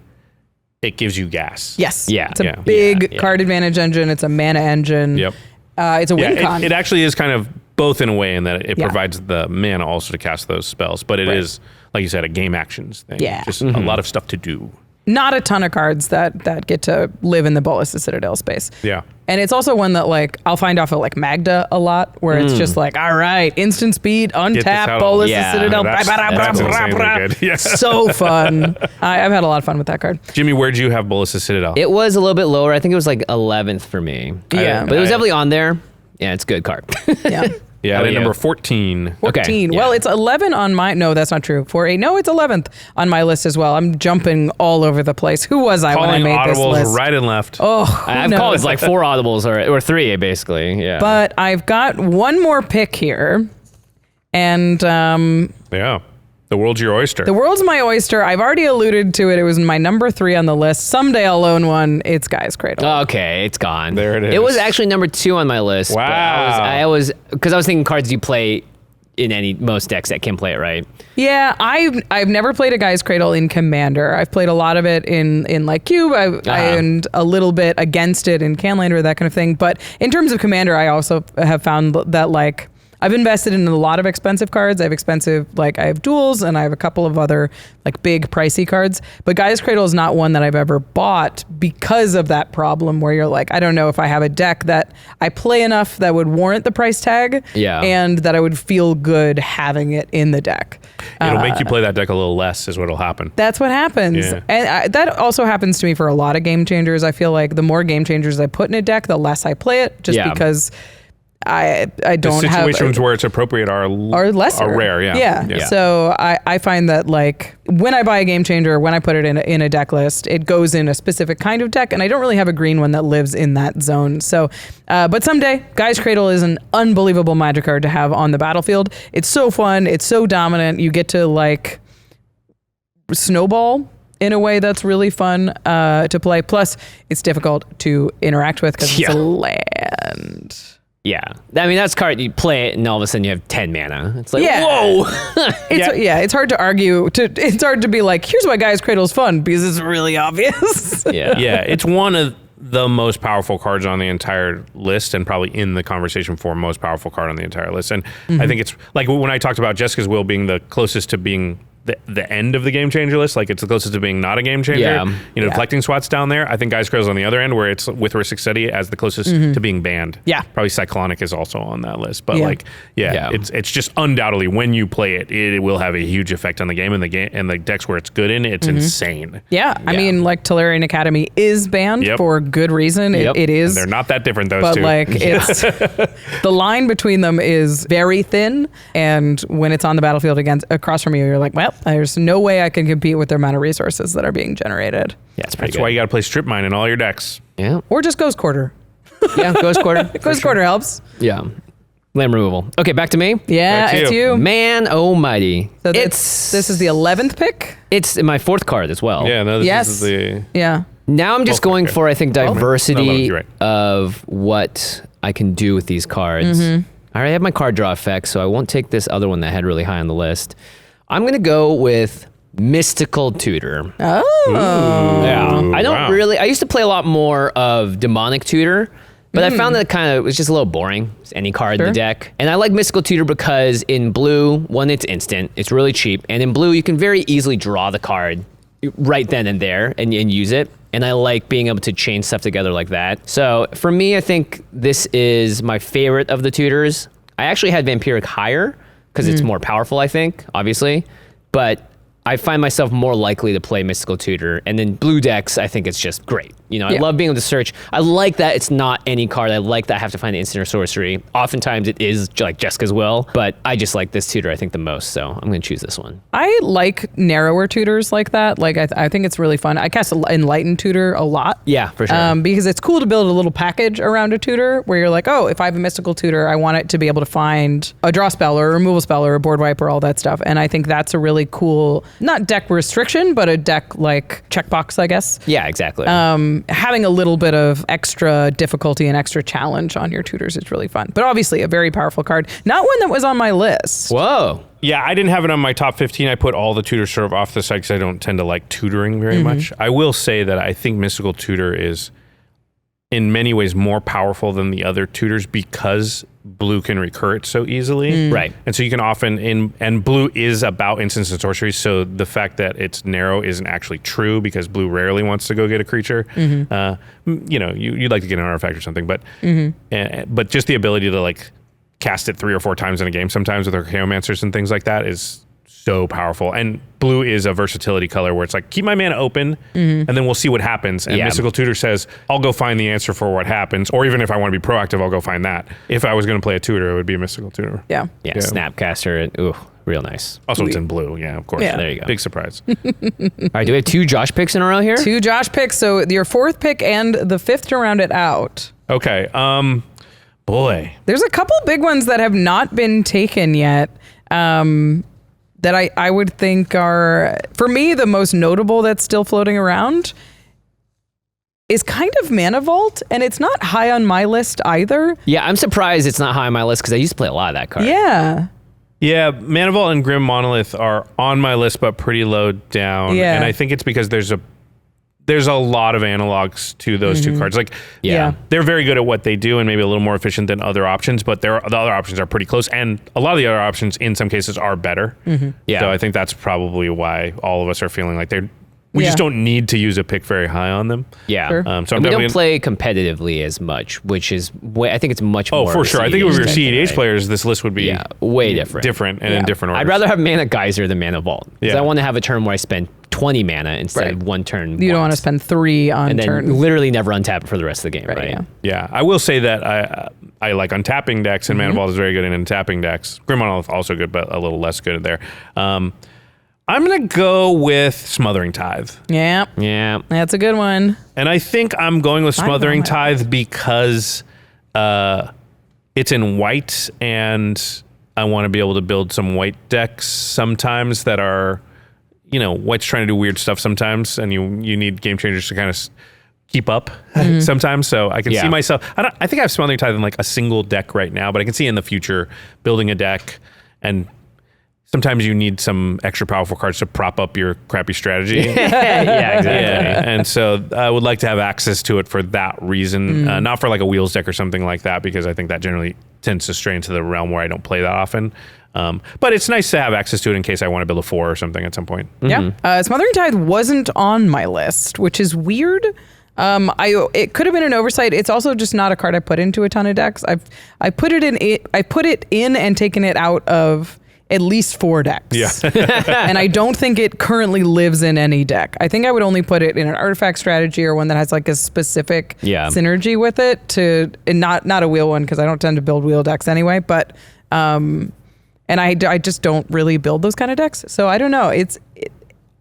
gives you gas. Yes. Yeah. It's a Yeah. big Yeah. card advantage engine. It's a mana engine. Yep. It's a win Yeah, con. it actually is kind of both in a way in that it Yeah. provides the mana also to cast those spells, but it is, like you said, a game actions thing. Yeah. Just a lot of stuff to do. Not a ton of cards that get to live in the Bolas's Citadel space. Yeah. And it's also one that like I'll find off of like Magda a lot, where it's just like, all right, instant speed, this untap, out. Bolas's Yeah. Citadel. That's insanely good. Yeah. So fun. I've had a lot of fun with that card. Jimmy, where'd you have Bolas's Citadel? It was a little bit lower. I think it was like 11th for me. Yeah. But it was definitely on there. Yeah, it's a good card. Yeah. yeah, How at about number you? 14. 14. yeah. Well, it's 11 on my. No, that's not true. 4, 8. No, it's 11th on my list as well. I'm jumping all over the place. Who was I when I Calling made this audibles list? right and left. Oh, who I've knows? called like 4 audibles or 3 basically. Yeah. But I've got one more pick here. And Yeah. The world's your oyster. the world's my oyster. I've already alluded to it. It was my number 3 on the list. Someday I'll own one. It's Guy's Cradle. Okay, it's gone. There it It is. was actually number 2 on my list. but Wow. I was because I was thinking cards you play in most decks that can play it, right? Yeah, I've never played a Guy's Cradle in Commander. I've played a lot of it in like Cube, and a little bit against it in Canlander, that kind of thing. But in terms of Commander, I also have found that like I've invested in a lot of expensive cards. I have duels and I have a couple of other like big pricey cards. But Guy's Cradle is not one that I've ever bought because of that problem where you're like, I don't know if I have a deck that I play enough that would warrant the price tag. Yeah. And that I would feel good having it in the deck. It'll make you play that deck a little less is what'll happen. That's what happens. Yeah. And that also happens to me for a lot of game changers. I feel like the more game changers I put in a deck, the less I play it just Yeah. because I The don't have situations where it's appropriate are lesser. Are rare, yeah. Yeah. So I find that like when I buy a game changer, when I put it in a deck list, it goes in a specific kind of deck, and I don't really have a green one that lives in that zone. So, but someday, Guy's Cradle is an unbelievable Magic card to have on the battlefield. It's so fun. It's so dominant. You get to like snowball in a way that's really fun to play. Plus, it's difficult to interact with because it's a land. Yeah. I mean, that's card you play it and all of a sudden you have 10 mana. It's like, Yeah. whoa. It's hard to argue. It's hard to be like, here's why Guy's Cradle is fun because it's really obvious. Yeah. Yeah, it's one of the most powerful cards on the entire list and probably in the conversation for most powerful card on the entire list. And I think it's like when I talked about Jessica's Will being the closest to being the end of the game changer list, like it's the closest to being not a game changer. Yeah. Deflecting SWAT's down there. I think Guy's Cradle's on the other end where it's with Ristic Study as the closest to being banned. Yeah. Probably Cyclonic is also on that list. But Yeah. it's just undoubtedly when you play it, it will have a huge effect on the game and the decks where it's good in, it's insane. Yeah, I mean, like Tolarian Academy is banned Yep. for good reason. Yep. It is. And they're not that different, those But two. like it's the line between them is very thin, and when it's on the battlefield across from you, you're like, well, there's no way I can compete with the amount of resources that are being generated. Yeah, it's pretty That's good. why you got to play Strip Mine in all your decks. Yeah. Or just Ghost Quarter. Yeah. Ghost Quarter. Ghost Quarter helps. Yeah. Land removal. Okay, back to me. Yeah, Back to it's you. you. Man almighty. So this this is the 11th pick. It's my 4th card as well. Yeah, no, this Yes. is the... Yeah. Now I'm just Both are going good. for, I think, No, diversity you're right. of what I can do with these cards. I already have my card draw effect, so I won't take this other one that I had really high on the list. I'm going to go with Mystical Tutor. Oh. Yeah. I don't wow. really, I used to play a lot more of Demonic Tutor, but I found that kind of was just a little boring. It's any card in the deck. And I like Mystical Tutor because in blue, one, it's instant, it's really cheap. And in blue, you can very easily draw the card right then and there and use it. And I like being able to chain stuff together like that. So for me, I think this is my favorite of the tutors. I actually had Vampiric higher because it's more powerful, I think, obviously. But I find myself more likely to play Mystical Tutor. And then blue decks, I think it's just great. You know, I love being able to search. I like that it's not any card. I like that I have to find an instant or sorcery. Oftentimes it is like Jessica's Will, but I just like this tutor, I think, the most. So I'm going to choose this one. I like narrower tutors like that. Like, I think it's really fun. I cast Enlightened Tutor a lot. Yeah, for sure. Because it's cool to build a little package around a tutor where you're like, oh, if I have a Mystical Tutor, I want it to be able to find a draw spell or a removal spell or a board wipe or all that stuff. And I think that's a really cool, not deck restriction, but a deck like checkbox, I guess. Yeah, exactly. Having a little bit of extra difficulty and extra challenge on your tutors is really fun. But obviously a very powerful card. Not one that was on my list. Whoa. Yeah, I didn't have it on my top 15. I put all the tutors sort of off the side because I don't tend to like tutoring very much. I will say that I think Mystical Tutor is in many ways more powerful than the other tutors because blue can recur it so easily. Right. And so you can often, and blue is about instants and sorceries, so the fact that it's narrow isn't actually true because blue rarely wants to go get a creature. You know, you'd like to get an artifact or something, but just the ability to like cast it 3 or 4 times in a game sometimes with Archaeomancers and things like that is so powerful. And blue is a versatility color where it's like, keep my mana open and then we'll see what happens. And Mystical Tutor says, I'll go find the answer for what happens. Or even if I want to be proactive, I'll go find that. If I was going to play a tutor, it would be a Mystical Tutor. Yeah. Yeah, Snapcaster. Ooh, real nice. Also, it's in blue. Yeah, of course. Yeah. There you go. Big surprise. All right, do we have 2 Josh picks in a row here? 2 Josh picks. So your 4th pick and the 5th to round it out. Okay. Boy. There's a couple big ones that have not been taken yet. That I would think are, for me, the most notable that's still floating around is kind of Mana Vault, and it's not high on my list either. Yeah, I'm surprised it's not high on my list because I used to play a lot of that card. Yeah. Yeah, Mana Vault and Grim Monolith are on my list, but pretty low down. Yeah. And I think it's because there's a lot of analogs to those 2 cards. Like, Yeah. they're very good at what they do and maybe a little more efficient than other options, but the other options are pretty close. And a lot of the other options in some cases are better. Yeah. So I think that's probably why all of us are feeling like we just don't need to use a pick very high on them. Yeah. Sure. So I'm And we definitely don't play competitively as much, which is I think it's much more. Oh, for of a sure. I think if we were CEDH CEDH players, this list would be way different. and in different orders. I'd rather have Mana Geyser than Mana Vault. Because Yeah. I want to have a turn where I spend 20 mana instead of 1 turn. You don't want to spend 3 on and then turn. literally never untap it for the rest of the game, right? Yeah. Yeah, I will say that I like untapping decks, and Mana Vault is very good in untapping decks. Grim Monolith also good, but a little less good there. I'm going to go with Smothering Tithe. Yeah. Yeah. That's a good one. And I think I'm going with Smothering Tithe because it's in white, and I want to be able to build some white decks sometimes that are, you know, white's trying to do weird stuff sometimes, and you need game changers to kind of keep up sometimes. So I can see myself. I think I have Smothering Tithe in like a single deck right now, but I can see in the future building a deck, and sometimes you need some extra powerful cards to prop up your crappy strategy. Yeah, exactly. Yeah, and so I would like to have access to it for that reason, not for like a wheels deck or something like that, because I think that generally tends to stray into the realm where I don't play that often. But it's nice to have access to it in case I want to build a 4 or something at some point. Yeah. Smothering Tithe wasn't on my list, which is weird. It could have been an oversight. It's also just not a card I put into a ton of decks. I put it in and taken it out of at least 4 decks. Yeah. And I don't think it currently lives in any deck. I think I would only put it in an artifact strategy or one that has like a specific synergy with it and not a wheel one, because I don't tend to build wheel decks anyway, but and I just don't really build those kind of decks. So I don't know.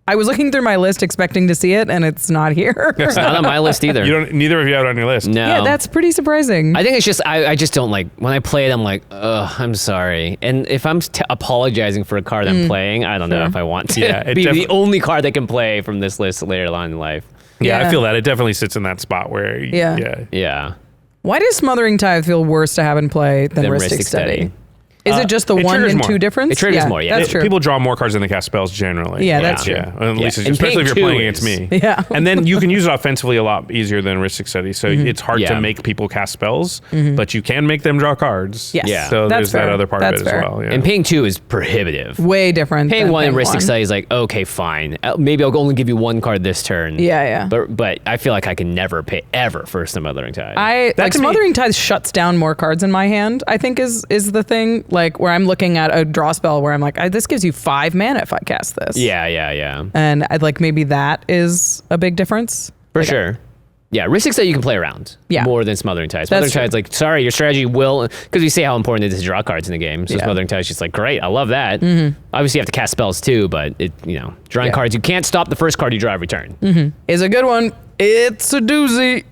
I was looking through my list expecting to see it, and it's not here. It's not on my list either. Neither of you have it on your list. No. Yeah, that's pretty surprising. I think it's just, I just don't like, when I play it, I'm like, ugh, I'm sorry. And if I'm apologizing for a card I'm playing, I don't know if I want to be the only card that can play from this list later on in life. Yeah, I feel that. It definitely sits in that spot where, Yeah. Why does Smothering Tithe feel worse to have in play than Rhystic Study? Is it just the it 1 triggers and more. 2 difference? It triggers more, yeah. That's true. People draw more cards than they cast spells generally. Yeah, that's true. Yeah, at least And especially if you're paying playing 2 against me. Yeah. And then you can use it offensively a lot easier than Ristic Study. So it's hard Yeah. to make people cast spells, but you can make them draw cards. Yes. Yeah. So That's there's that fair. other part That's of it fair. as well. Yeah. And paying 2 is prohibitive. Way different. Paying than 1 in Ristic 1. Study is like, okay, fine. Maybe I'll only give you 1 card this turn. Yeah. But I feel like I can never pay ever for Smothering Tide. Like to me- Smothering Tide shuts down more cards in my hand, I think is the thing. Like where I'm looking at a draw spell where I'm like, this gives you 5 mana if I cast this. yeah. And I'd like maybe that is a big difference. For sure. Yeah, Ristic Study you can play around more than Smothering Tide. Smothering true. Tide's like, sorry, your strategy will, because we say how important it is to draw cards in the game. So Yeah. Smothering Tide's just like, great, I love that. Obviously you have to cast spells too, but drawing cards, you can't stop the first card you draw every turn. Is a good one. It's a doozy.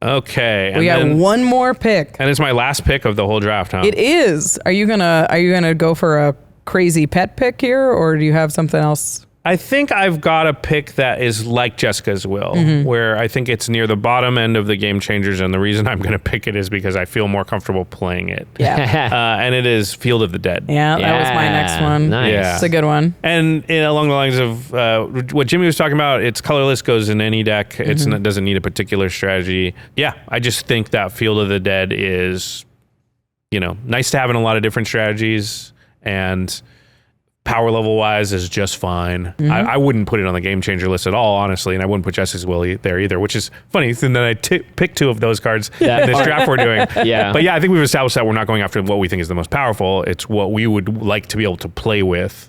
Okay. We got one more pick. And it's my last pick of the whole draft, huh? It is. Are you gonna go for a crazy pet pick here, or do you have something else? I think I've got a pick that is like Jessica's will, where I think it's near the bottom end of the game changers, and the reason I'm going to pick it is because I feel more comfortable playing it. Yeah. And it is Field of the Dead. Yeah, that was my next one. Nice. Yeah. It's a good one. And along the lines of what Jimmy was talking about, it's colorless, goes in any deck. It doesn't need a particular strategy. Yeah, I just think that Field of the Dead is, nice to have in a lot of different strategies, and power level wise is just fine. I wouldn't put it on the game changer list at all, honestly, and I wouldn't put Justice Will there either, which is funny. Then I picked 2 of those cards in this draft we're doing. Yeah. But yeah, I think we've established that we're not going after what we think is the most powerful. It's what we would like to be able to play with.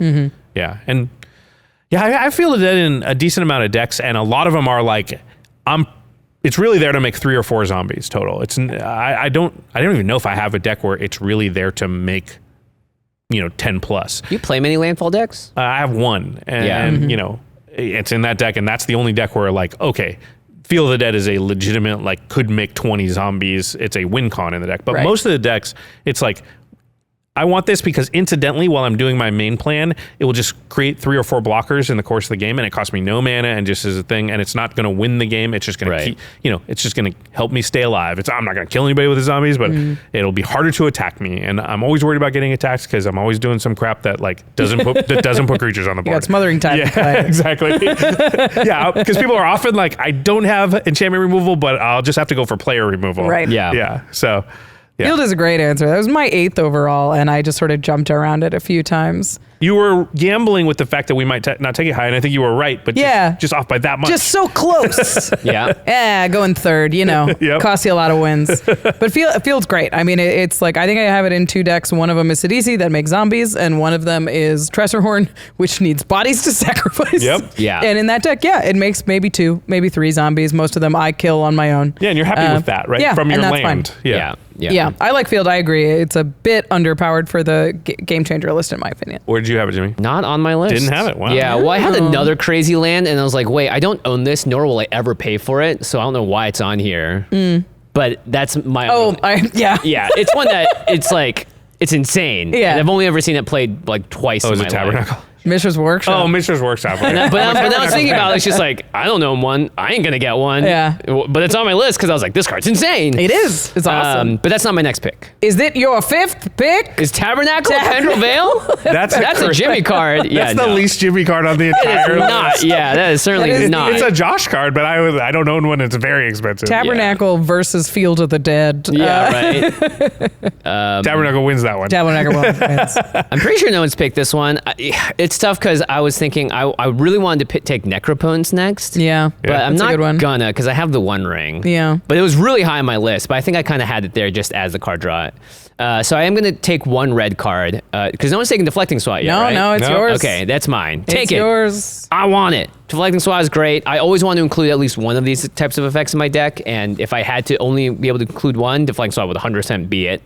Yeah. And yeah, I feel that in a decent amount of decks, and a lot of them are like, it's really there to make 3 or 4 zombies total. I don't even know if I have a deck where it's really there to make 10 plus. You play many landfall decks? I have 1, and it's in that deck, and that's the only deck where okay, Field of the Dead is a legitimate could make 20 zombies. It's a win con in the deck, but most of the decks, it's like, I want this because incidentally, while I'm doing my main plan, it will just create 3 or 4 blockers in the course of the game, and it costs me no mana and just as a thing, and it's not going to win the game. It's just going to keep, it's just going to help me stay alive. I'm not going to kill anybody with the zombies, but it'll be harder to attack me, and I'm always worried about getting attacked because I'm always doing some crap that doesn't put creatures on the board. You got Smothering Tide. Yeah, exactly. Yeah, because people are often like, I don't have enchantment removal, but I'll just have to go for player removal. Right. Yeah. So. Yeah. Field is a great answer. That was my 8th overall, and I just sort of jumped around it a few times. You were gambling with the fact that we might not take it high, and I think you were right, but just off by that much. Just so close. Yeah. Going third, Yep. costs you a lot of wins. But Field's great. I mean, it's like, I think I have it in 2 decks. One of them is Sidisi that makes zombies, and one of them is Tressorhorn, which needs bodies to sacrifice. Yep. Yeah. And in that deck, it makes maybe 2, maybe 3 zombies. Most of them I kill on my own. Yeah, and you're happy with that, right? Yeah, From your and that's land. fine. Yeah, I like Field. I agree. It's a bit underpowered for the game changer list, in my opinion. Where did you have it, Jimmy? Not on my list. Didn't have it. Wow. Yeah, well, I had another crazy land, and I was like, wait, I don't own this, nor will I ever pay for it, so I don't know why it's on here. But that's my own. Yeah. Yeah, it's one that it's like, it's insane. Yeah. And I've only ever seen it played like twice in is my it Tabernacle? life. Mishra's Workshop. Oh, Mishra's Workshop. But now I was thinking about it, it's just like, I don't own one. I ain't gonna get one. Yeah. But it's on my list because I was like, this card's insane. It is. It's awesome. But that's not my next pick. Is it your 5th pick? Is Tabernacle of Pendrell Vale? That's a Jimmy card. Yeah, That's the least Jimmy card on the entire list. not. Yeah, that is certainly That is- not. It's a Josh card, but I don't own one. It's very expensive. Tabernacle versus Field of the Dead. Yeah, right. Tabernacle wins that one. Tabernacle wins. I'm pretty sure no one's picked this one. It's tough because I was thinking I really wanted to take Necropotence next. Yeah. But I'm That's a good one. not gonna because I have the One Ring. Yeah. But it was really high on my list, but I think I kind of had it there just as the card draw. So I am going to take 1 red card because no one's taking Deflecting Swat yet, right? No, it's No. yours. Okay, that's mine. Take It's it. yours. I want it. Deflecting Swat is great. I always want to include at least one of these types of effects in my deck, and if I had to only be able to include one, Deflecting Swat would 100% be it.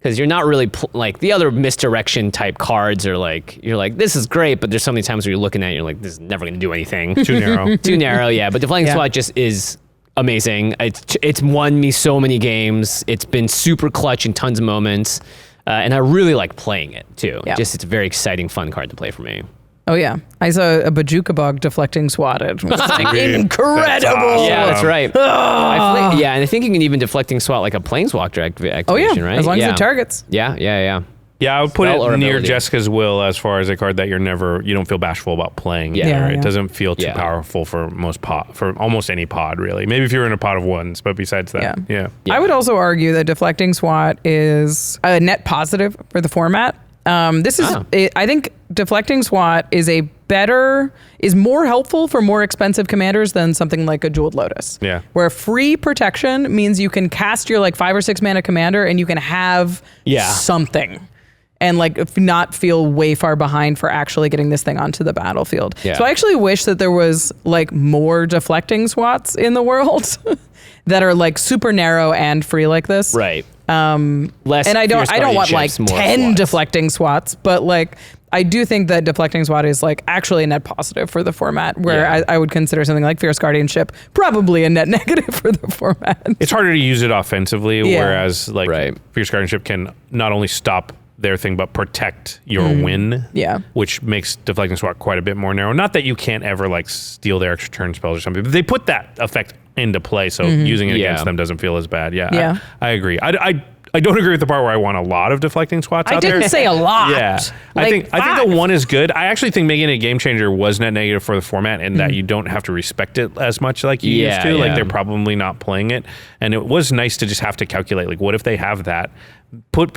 Because you're not really like the other misdirection type cards are like, you're like, this is great, but there's so many times where you're looking at it, you're like, this is never going to do anything. Too narrow. Too narrow, yeah. But Deflecting Yeah. Swat just is amazing. It's won me so many games. It's been super clutch in tons of moments. And I really like playing it too. Yeah. Just it's a very exciting, fun card to play for me. Oh, yeah. I saw a Bajuka Bog deflecting swatted. It was like, incredible. That's awesome. Yeah, that's right. And I think you can even Deflecting Swat like a Planeswalker activation, Oh, yeah. right? As long as it targets. Yeah. Yeah, I would put Spell or it near ability. Jessica's Will as far as a card that you don't feel bashful about playing. Yeah. either. Yeah. It doesn't feel too Yeah. powerful for almost any pod, really. Maybe if you're in a pod of ones, but besides that, yeah. I would also argue that Deflecting SWAT is a net positive for the format. I think Deflecting SWAT is more helpful for more expensive commanders than something like a Jeweled Lotus. Yeah. Where free protection means you can cast your like 5 or 6 mana commander and you can have something. And like not feel way far behind for actually getting this thing onto the battlefield. Yeah. So I actually wish that there was like more Deflecting SWATs in the world that are like super narrow and free like this. Right. Less. And I don't want like guardianships, more 10 SWATs. Deflecting SWATs, but like I do think that Deflecting SWAT is like actually a net positive for the format, where I would consider something like Fierce Guardianship probably a net negative for the format. It's harder to use it offensively, Yeah. whereas like Right. Fierce Guardianship can not only stop their thing, but protect your win. Yeah. Which makes Deflecting SWAT quite a bit more narrow. Not that you can't ever like steal their extra turn spells or something, but they put that effect into play, so using it against them doesn't feel as bad. Yeah. I agree. I don't agree with the part where I want a lot of Deflecting SWATs I out there. didn't say a lot. Yeah, Like I think five. the one is good. I actually think making it a game changer was net negative for the format, and that you don't have to respect it as much like you used to. Like they're probably not playing it, and it was nice to just have to calculate like what if they have that. Put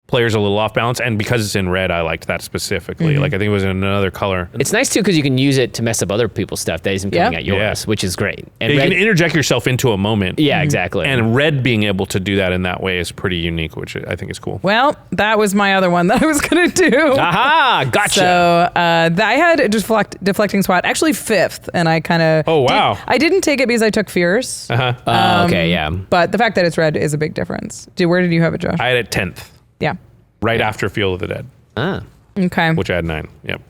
players a little off balance, and because it's in red, I liked that specifically. Like I think it was in another color. It's nice too because you can use it to mess up other people's stuff that isn't coming at yours, which is great. And you red, can interject yourself into a moment. yeah, exactly. And red being able to do that in that way is pretty unique, which I think is cool. Well, that was my other one that I was going to do. aha, gotcha. So I had Deflecting SWAT actually 5th, and I kind of Oh, wow. I didn't take it because I took Fierce, Okay, yeah. but the fact that it's red is a big difference. Where did you have it, Josh? I had it 10th, Yeah. right after Field of the Dead, Okay. which I had 9. Yep.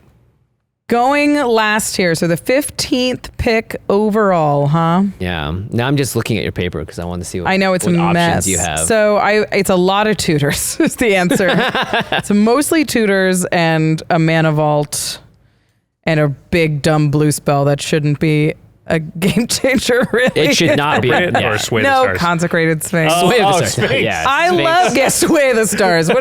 Going last here, so the 15th pick overall, huh? Yeah. Now I'm just looking at your paper because I want to see what, I know it's what a options mess. you have. So it's a lot of tutors is the answer. It's mostly tutors and a mana vault and a big dumb blue spell that shouldn't be a game changer, really. it should not be. Or Yeah. Sway the No, Stars. Consecrated Sphinx. Sway of the Oh, Stars. Sphinx. Yeah, I Sphinx. love Sway the Stars. That's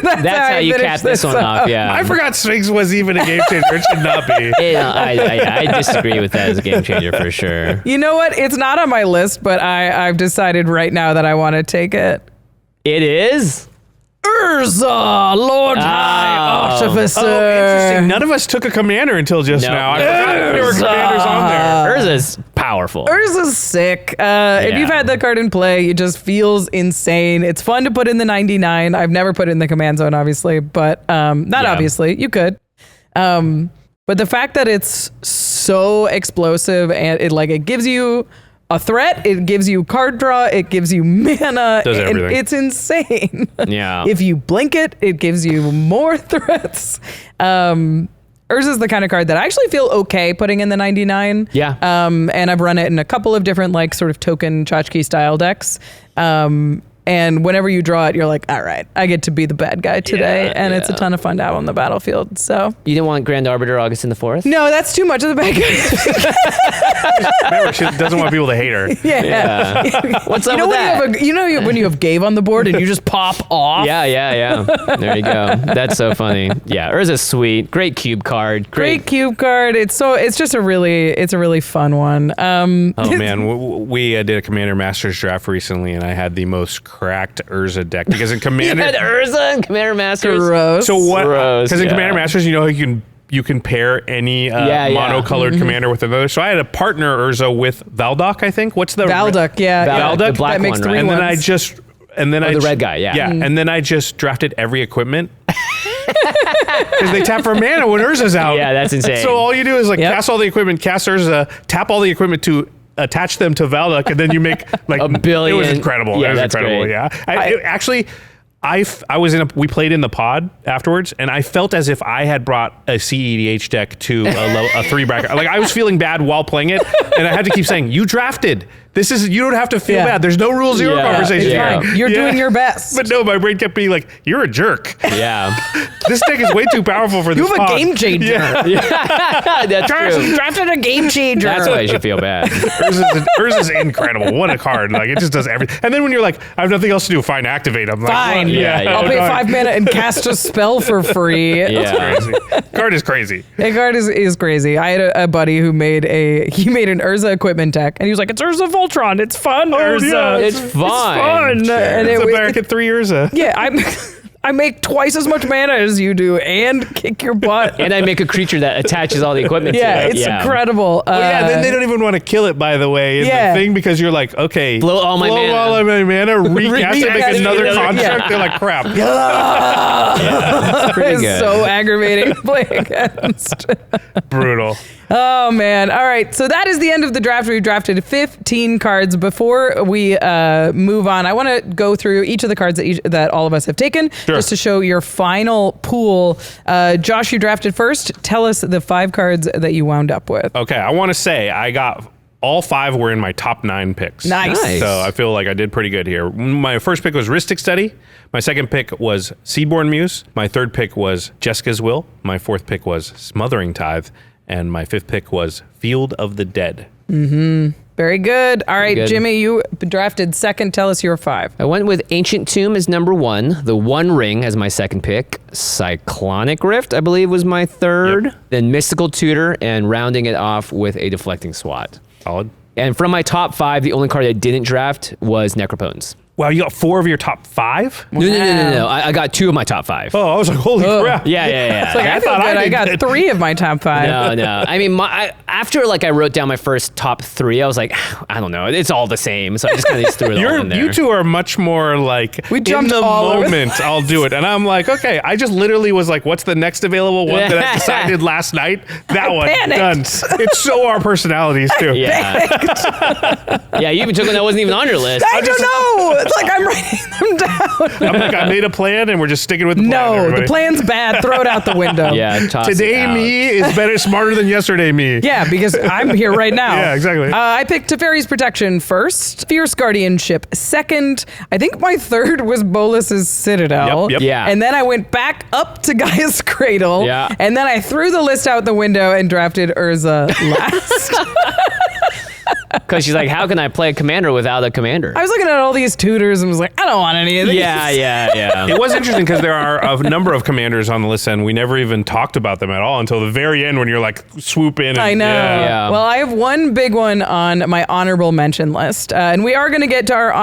That's how you cap this one off. Yeah. I forgot Sphinx was even a game changer. It should not be. I disagree with that as a game changer for sure. You know what? It's not on my list, but I've decided right now that I want to take it. It is? Urza, Lord High Artificer. Oh, interesting. None of us took a commander until just No. now. I forgot there were commanders on there. Urza's powerful. Urza's sick. If you've had that card in play, it just feels insane. It's fun to put in the 99. I've never put it in the command zone, obviously, but not obviously. You could. But the fact that it's so explosive and it gives you a threat, it gives you card draw, it gives you mana. Does and everything. it's insane. Yeah. If you blink it, it gives you more threats. Urza's the kind of card that I actually feel okay putting in the 99. Yeah. And I've run it in a couple of different like sort of token tchotchke style decks. And whenever you draw it, you're like, all right, I get to be the bad guy today. And it's a ton of fun to have on the battlefield. So You didn't want Grand Arbiter August in the 4th? no, that's too much of the bad guy. Remember, she doesn't want people to hate her. Yeah. What's up You know with that? when you have Gave on the board and you just pop off. Yeah. There you go. That's so funny. Yeah, Urza's sweet. Great cube card. Great cube card. It's just a really fun one. Oh man, we did a Commander Masters draft recently, and I had the most cracked Urza deck because in You Commander. had Urza and Commander Masters. Gross. So what? Gross, Because in yeah. Commander Masters, you can pair any monocolored commander with another. So I had a partner Urza with Valdok, I think. What's the Valduk, yeah. Valduk, yeah. the black that makes one, right? 3 And then ones. the red guy, yeah. Yeah, and then I just drafted every equipment. Because they tap for mana when Urza's out. Yeah, that's insane. So all you do is Yep. cast all the equipment, cast Urza, tap all the equipment to attach them to Valduk, and then you make like A billion. It was incredible. Yeah, it was that's incredible. great. Yeah. I was we played in the pod afterwards, and I felt as if I had brought a CEDH deck to a 3 bracket. Like I was feeling bad while playing it, and I had to keep saying, "You drafted This is, you don't have to feel Yeah. bad. There's no rule zero Yeah. conversation. It's Fine. You're doing your best. But no, my brain kept being like, you're a jerk. Yeah. This deck is way too powerful for this You have a pod. game changer. That's true. Drafted a game changer. That's why you should feel bad. Hers is incredible. What a card. Like, it just does everything. And then when you're like, I have nothing else to do, fine, activate. I'm like, Fine. what? Yeah. I'll pay go 5 mana and cast a spell for free. Yeah. Crazy. Card is crazy. That card is crazy. I had a buddy who made an Urza equipment deck, and he was like, "It's Urza Voltron. It's fun, Urza. yeah, It's fun. It's fun." And It's a it, back at 3 Urza. yeah, I make twice as much mana as you do, and kick your butt. And I make a creature that attaches all the equipment Yeah, to it. it's incredible. Yeah, then they don't even want to kill it, by the way, in Yeah. the thing, because you're like, okay, Blow all my mana. all my mana, recast it, make Recast it, another yeah. construct. They're like, crap. pretty It's good. so aggravating to play against. Brutal. Oh man! All right, so that is the end of the draft. We've drafted 15 cards. Before we move on, I want to go through each of the cards that all of us have taken, just to show your final pool. Josh, you drafted first. Tell us the 5 cards that you wound up with. Okay, I want to say I got all 5 were in my top 9 picks. Nice. So I feel like I did pretty good here. My first pick was Ristic Study. My second pick was Seedborn Muse. My third pick was Jessica's Will. My fourth pick was Smothering Tithe. And my fifth pick was Field of the Dead. Very good. All right, good. Jimmy, you drafted second. Tell us your 5. I went with Ancient Tomb as number 1, the One Ring as my second pick, Cyclonic Rift, I believe, was my third, Yep. then Mystical Tutor, and rounding it off with a Deflecting Swat. Solid. And from my top 5, the only card I didn't draft was Necropones. Wow, you got 4 of your top 5? No. I got 2 of my top 5. Oh, I was like, holy crap. Yeah. It's like, I feel good. I got 3 of my top 5. No. I mean, after I wrote down my first top 3, I was like, I don't know, it's all the same. So I just kind of threw it all in there. You two are much more like, We in jumped the all over. moment, I'll do it. And I'm like, okay, I just literally was like, what's the next available one that I decided last night? That one, panicked. done. It's so our personalities, too. Yeah. Yeah, you even took one that wasn't even on your list. I don't know. It's like I'm writing them down. I'm like, I made a plan and we're just sticking with the plan. No, everybody. the plan's bad. Throw it out the window. Yeah, toss it Today out. me is better, smarter than yesterday me. Yeah, because I'm here right now. Yeah, exactly. I picked Teferi's Protection first, Fierce Guardianship second. I think my third was Bolus's Citadel. Yep. Yeah. And then I went back up to Gaia's Cradle. Yeah. And then I threw the list out the window and drafted Urza last. Because she's like, how can I play a commander without a commander? I was looking at all these tutors and was like, I don't want any of these. Yeah. It was interesting because there are a number of commanders on the list and we never even talked about them at all until the very end when you're like, swoop in. And, I know. Yeah. Well, I have one big one on my honorable mention list, and we are going to get to our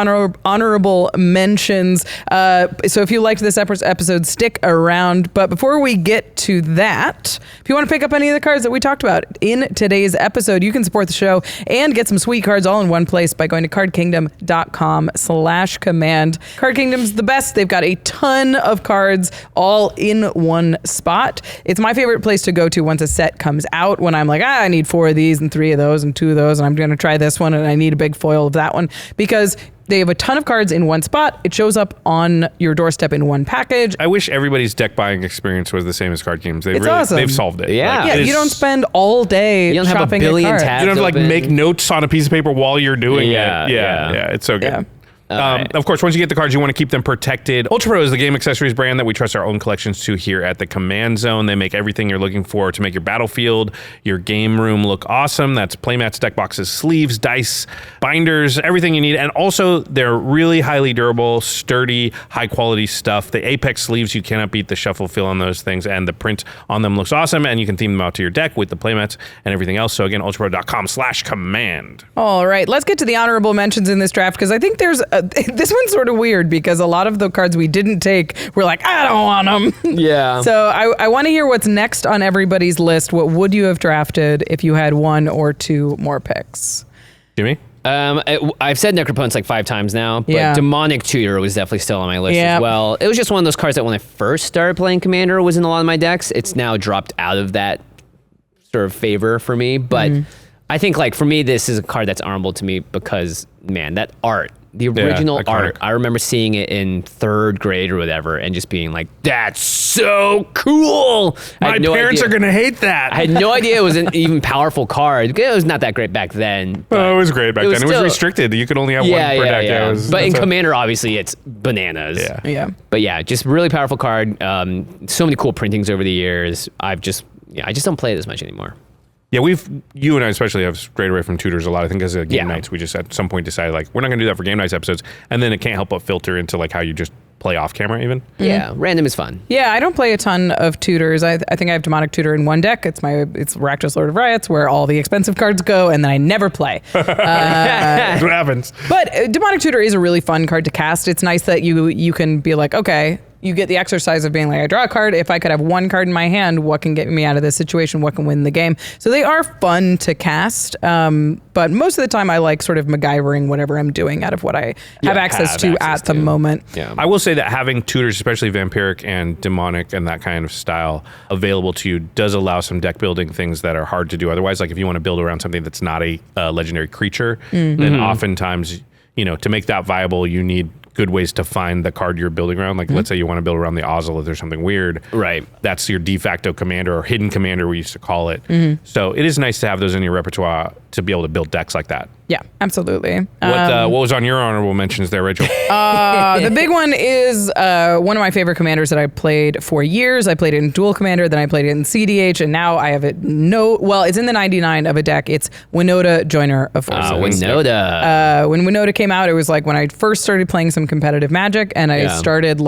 honorable mentions. So if you liked this episode, stick around. But before we get to that, if you want to pick up any of the cards that we talked about in today's episode, you can support the show and get some sweet cards all in one place by going to cardkingdom.com/command. Card Kingdom's the best. They've got a ton of cards all in one spot. It's my favorite place to go to once a set comes out, when I'm like, I need 4 of these and 3 of those and 2 of those, and I'm going to try this one and I need a big foil of that one, because they have a ton of cards in one spot. It shows up on your doorstep in one package. I wish everybody's deck buying experience was the same as card games. It's awesome. They've solved it. Yeah. Yeah, it you is- don't spend all day You don't have a shopping billion at cards. tabs. You don't have to like open. make notes on a piece of paper while you're doing Yeah, it. Yeah. It's so good. Yeah. Of course, once you get the cards, you want to keep them protected. Ultra Pro is the game accessories brand that we trust our own collections to here at the Command Zone. They make everything you're looking for to make your battlefield, your game room look awesome. That's playmats, deck boxes, sleeves, dice, binders, everything you need. And also, they're really highly durable, sturdy, high quality stuff. The Apex sleeves, you cannot beat the shuffle feel on those things. And the print on them looks awesome. And you can theme them out to your deck with the playmats and everything else. So again, ultrapro.com/command. All right, let's get to the honorable mentions in this draft, because I think there's this one's sort of weird, because a lot of the cards we didn't take, we're like, I don't want them. Yeah. So I want to hear what's next on everybody's list. What would you have drafted if you had 1 or 2 more picks? Jimmy? I've said Necropones like 5 times now, but Yeah. Demonic Tutor was definitely still on my list Yeah. as well. It was just one of those cards that when I first started playing Commander was in a lot of my decks. It's now dropped out of that sort of favor for me, but I think like for me, this is a card that's honorable to me because man, that art. The original iconic. art, I remember seeing it in 3rd grade or whatever and just being like, that's so cool. My parents are going to hate that. I had no idea it was an even powerful card. It was not that great back then. Well, it was great back then. It was still restricted. You could only have one per deck. Yeah. It was, But in that's Commander, obviously, it's bananas. Yeah. Yeah. But yeah, just really powerful card. So many cool printings over the years. I just don't play it as much anymore. Yeah, you and I especially have strayed away from tutors a lot. I think as a game nights, we just at some point decided like we're not going to do that for game nights episodes, and then it can't help but filter into like how you just play off camera even. Yeah, random is fun. Yeah, I don't play a ton of tutors. I think I have Demonic Tutor in one deck. It's Rakdos Lord of Riots, where all the expensive cards go, and then I never play. That's what happens. But Demonic Tutor is a really fun card to cast. It's nice that you can be like, okay, you get the exercise of being like, I draw a card. If I could have one card in my hand, what can get me out of this situation? What can win the game? So they are fun to cast. But most of the time I like sort of MacGyvering whatever I'm doing out of what I have access to at the moment. Yeah. I will say that having tutors, especially vampiric and demonic and that kind of style available to you does allow some deck building things that are hard to do otherwise. Like if you want to build around something that's not a legendary creature, then oftentimes, to make that viable, you need good ways to find the card you're building around. Like let's say you want to build around the Ozolith or something weird. Right. That's your de facto commander or hidden commander, we used to call it. So it is nice to have those in your repertoire to be able to build decks like that. Yeah, absolutely. What was on your honorable mentions there, Rachel? The big one is one of my favorite commanders that I played for years. I played it in Dual Commander, then I played it in CDH, and now I have it it's in the 99 of a deck. It's Winota, Joiner of Forces. Winota. When Winota came out, it was like when I first started playing some competitive Magic, and I started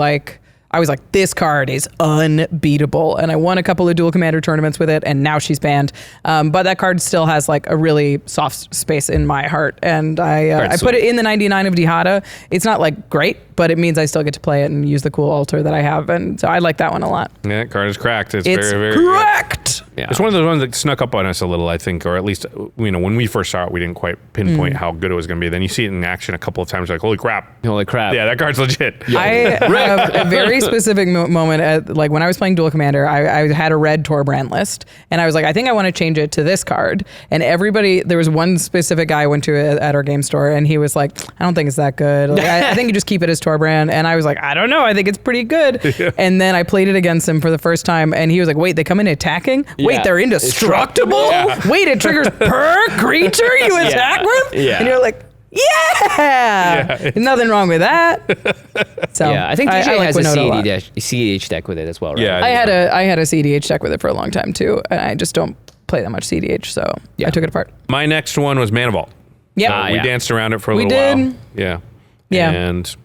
I was like, this card is unbeatable. And I won a couple of Dual Commander tournaments with it, and now she's banned. But that card still has like a really soft space in my heart. And I put it in the 99 of Dihada. It's not like great, but it means I still get to play it and use the cool altar that I have. And so I like that one a lot. Yeah, that card is cracked. It's very, very cracked. Yeah. It's one of those ones that snuck up on us a little, I think, or at least, when we first saw it, we didn't quite pinpoint how good it was going to be. Then you see it in action a couple of times, like, holy crap. Holy crap. Yeah, that card's legit. I have a very specific moment at when I was playing Dual Commander, I had a red Torbrand list, and I was like, I think I want to change it to this card. And there was one specific guy I went to at our game store, and he was like, I don't think it's that good. Like, I think you just keep it as Torbrand. And I was like, I don't know, I think it's pretty good. Yeah. And then I played it against him for the first time, and he was like, wait, they come in attacking? Wait, they're indestructible? Yeah. Wait, it triggers per creature you attack with? Yeah. And you're like, yeah. Nothing wrong with that. So yeah, I think DJ I like has Winota a CDH deck with it as well, right? Yeah, I had a CDH deck with it for a long time too, and I just don't play that much CDH, so I took it apart. My next one was Mana Vault. Yeah, We danced around it for a little did. while. Yeah. And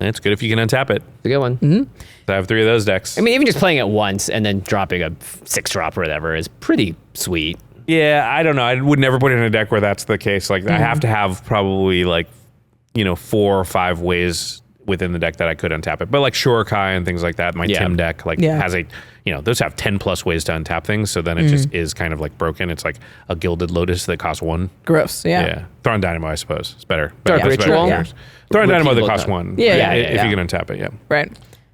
it's good if you can untap it. It's a good one. Mm-hmm. I have 3 of those decks. I mean, even just playing it once and then dropping a 6-drop or whatever is pretty sweet. Yeah, I don't know. I would never put it in a deck where that's the case. Like, I have to have probably 4 or 5 ways within the deck that I could untap it. But like Shurikai and things like that, my Tim deck has those have 10 plus ways to untap things. So then it just is kind of like broken. It's like a Gilded Lotus that costs 1. Gross. Yeah. Throw on Dynamo, I suppose. It's better. Dark That's Ritual? better. Yeah. Throw on Dynamo that Repeatable costs time. 1. If you can untap it, yeah. Right.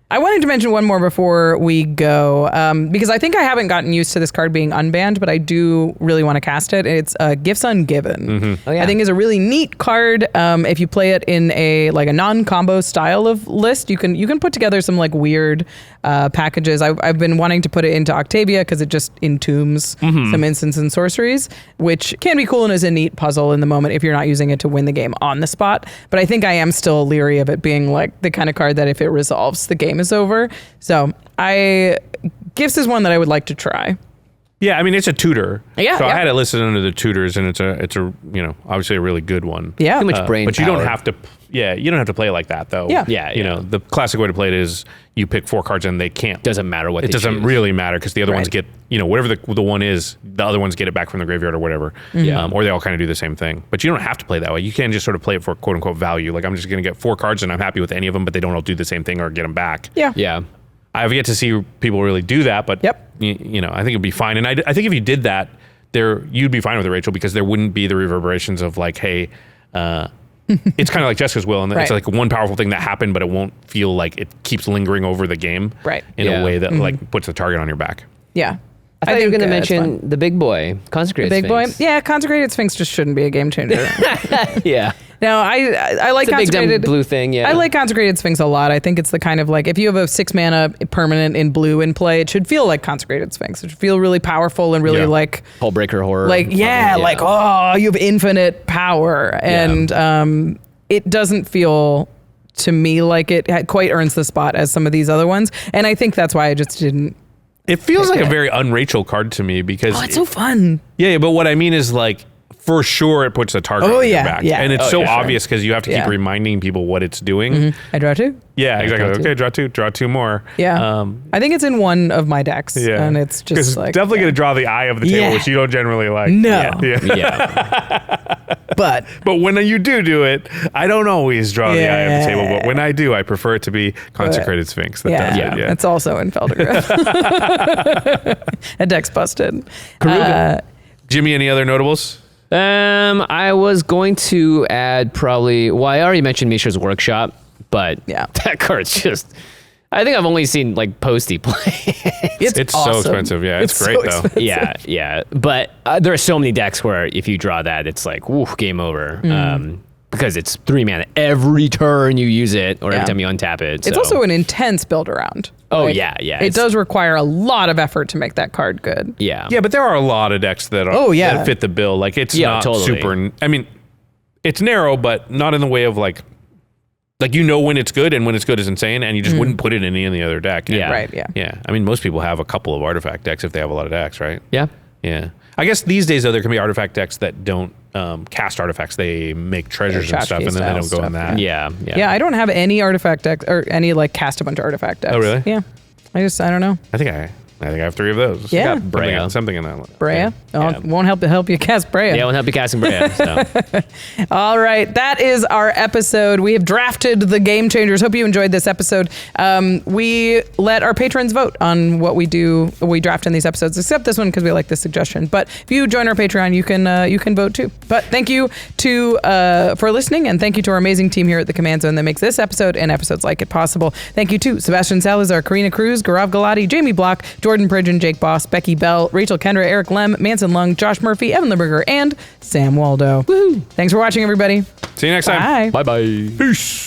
I wanted to mention one more before we go, because I think I haven't gotten used to this card being unbanned, but I do really want to cast it. It's Gifts Ungiven. Oh, yeah. I think is a really neat card. If you play it in a non-combo style of list, you can put together some weird packages. I've been wanting to put it into Octavia because it just entombs some instants and sorceries, which can be cool and is a neat puzzle in the moment if you're not using it to win the game on the spot. But I think I am still leery of it being the kind of card that if it resolves, the game is over. So Gifts is one that I would like to try. Yeah, I mean, it's a tutor. Yeah, so yeah. I had it listed under the tutors, and it's a obviously a really good one. Yeah. Too much brain but you don't power. have to. Yeah, you don't have to play it like that though. Yeah. Yeah. The classic way to play it is you pick 4 cards and they can't. Doesn't matter what It they doesn't choose. really matter because the other ones Right. get whatever the one is, the other ones get it back from the graveyard or whatever. Yeah. Or they all kind of do the same thing. But you don't have to play that way. You can just sort of play it for quote unquote value. Like I'm just going to get 4 cards and I'm happy with any of them, but they don't all do the same thing or get them back. Yeah. Yeah. I've yet to see people really do that, but Yep. I think it'd be fine. And I think if you did that, you'd be fine with it, Rachel, because there wouldn't be the reverberations of hey, it's kind of like Jessica's Will, and it's Right. one powerful thing that happened, but it won't feel like it keeps lingering over the game Right. in Yeah. a way that puts the target on your back. Yeah. I thought you were going to it's fine. mention the big boy, Consecrated Big boy. Sphinx. Yeah, Consecrated Sphinx just shouldn't be a game changer. Yeah. No, I like It's a big dumb Consecrated blue thing, yeah. I like Consecrated Sphinx a lot. I think it's the kind of like, if you have a 6 mana permanent in blue in play, it should feel like Consecrated Sphinx. It should feel really powerful and really like Hullbreaker horror. like like, oh, you have infinite power. And it doesn't feel to me like it quite earns the spot as some of these other ones. And I think that's why I just didn't. It feels like Okay. a very un-Rachel card to me because Oh, it's so fun. Yeah, but what I mean is like for sure it puts a target Oh, on your yeah, back. yeah. And it's Oh, so yeah, sure. obvious because you have to keep Yeah. reminding people what it's doing. I draw 2. Yeah, exactly. draw 2. Okay, draw two more. Yeah. I think it's in one of my decks. Yeah. And it's just like. definitely going to draw the eye of the table, Yeah. which you don't generally like. No. Yeah. Yeah. But But when you do it, I don't always draw the eye of the table. But Yeah. when I do, I prefer it to be Consecrated Sphinx. That does it, yeah. It's also in Feldergriff. That deck's busted. Jimmy, any other notables? I was going to add probably, well, I already mentioned Mishra's Workshop, but Yeah. that card's just, I think I've only seen like Posty play. It's so awesome. expensive. Yeah, it's great so though. expensive. yeah. But there are so many decks where if you draw that, it's like, woof, game over. Because it's 3 mana every turn you use it or Yeah. every time you untap it. It's so. also an intense build around. Oh, yeah. It It's- does require a lot of effort to make that card good. Yeah. Yeah, but there are a lot of decks that are Oh, yeah. that fit the bill. Like it's Yeah, not totally. super. I mean, it's narrow, but not in the way of like you know when it's good and when it's good is insane, and you just wouldn't put it in any of the other deck. Yeah. Right, yeah. Yeah. I mean, most people have a couple of artifact decks if they have a lot of decks, right? Yeah. Yeah. I guess these days though there can be artifact decks that don't cast artifacts. They make treasures and stuff, and then they don't go in that. Yeah. Yeah, I don't have any artifact decks or any like cast a bunch of artifact decks. Oh, really? Yeah. I don't know. I think I have 3 of those. Yeah. Got Brea. Something in that one. Brea? Yeah. Oh, Yeah. won't help you cast Brea. Yeah, I won't help you casting Brea. So. All right, that is our episode. We have drafted the game changers. Hope you enjoyed this episode. We let our patrons vote on what we draft in these episodes, except this one because we like this suggestion. But if you join our Patreon, you can vote too. But thank you for listening, and thank you to our amazing team here at the Command Zone that makes this episode and episodes like it possible. Thank you to Sebastian Salazar, Karina Cruz, Gaurav Galati, Jamie Block, Jordan Pridgeon, Jake Boss, Becky Bell, Rachel Kendra, Eric Lem, Manson Lung, Josh Murphy, Evan Limburger, and Sam Waldo. Woohoo! Thanks for watching, everybody. See you next time. Bye. Bye-bye. Peace.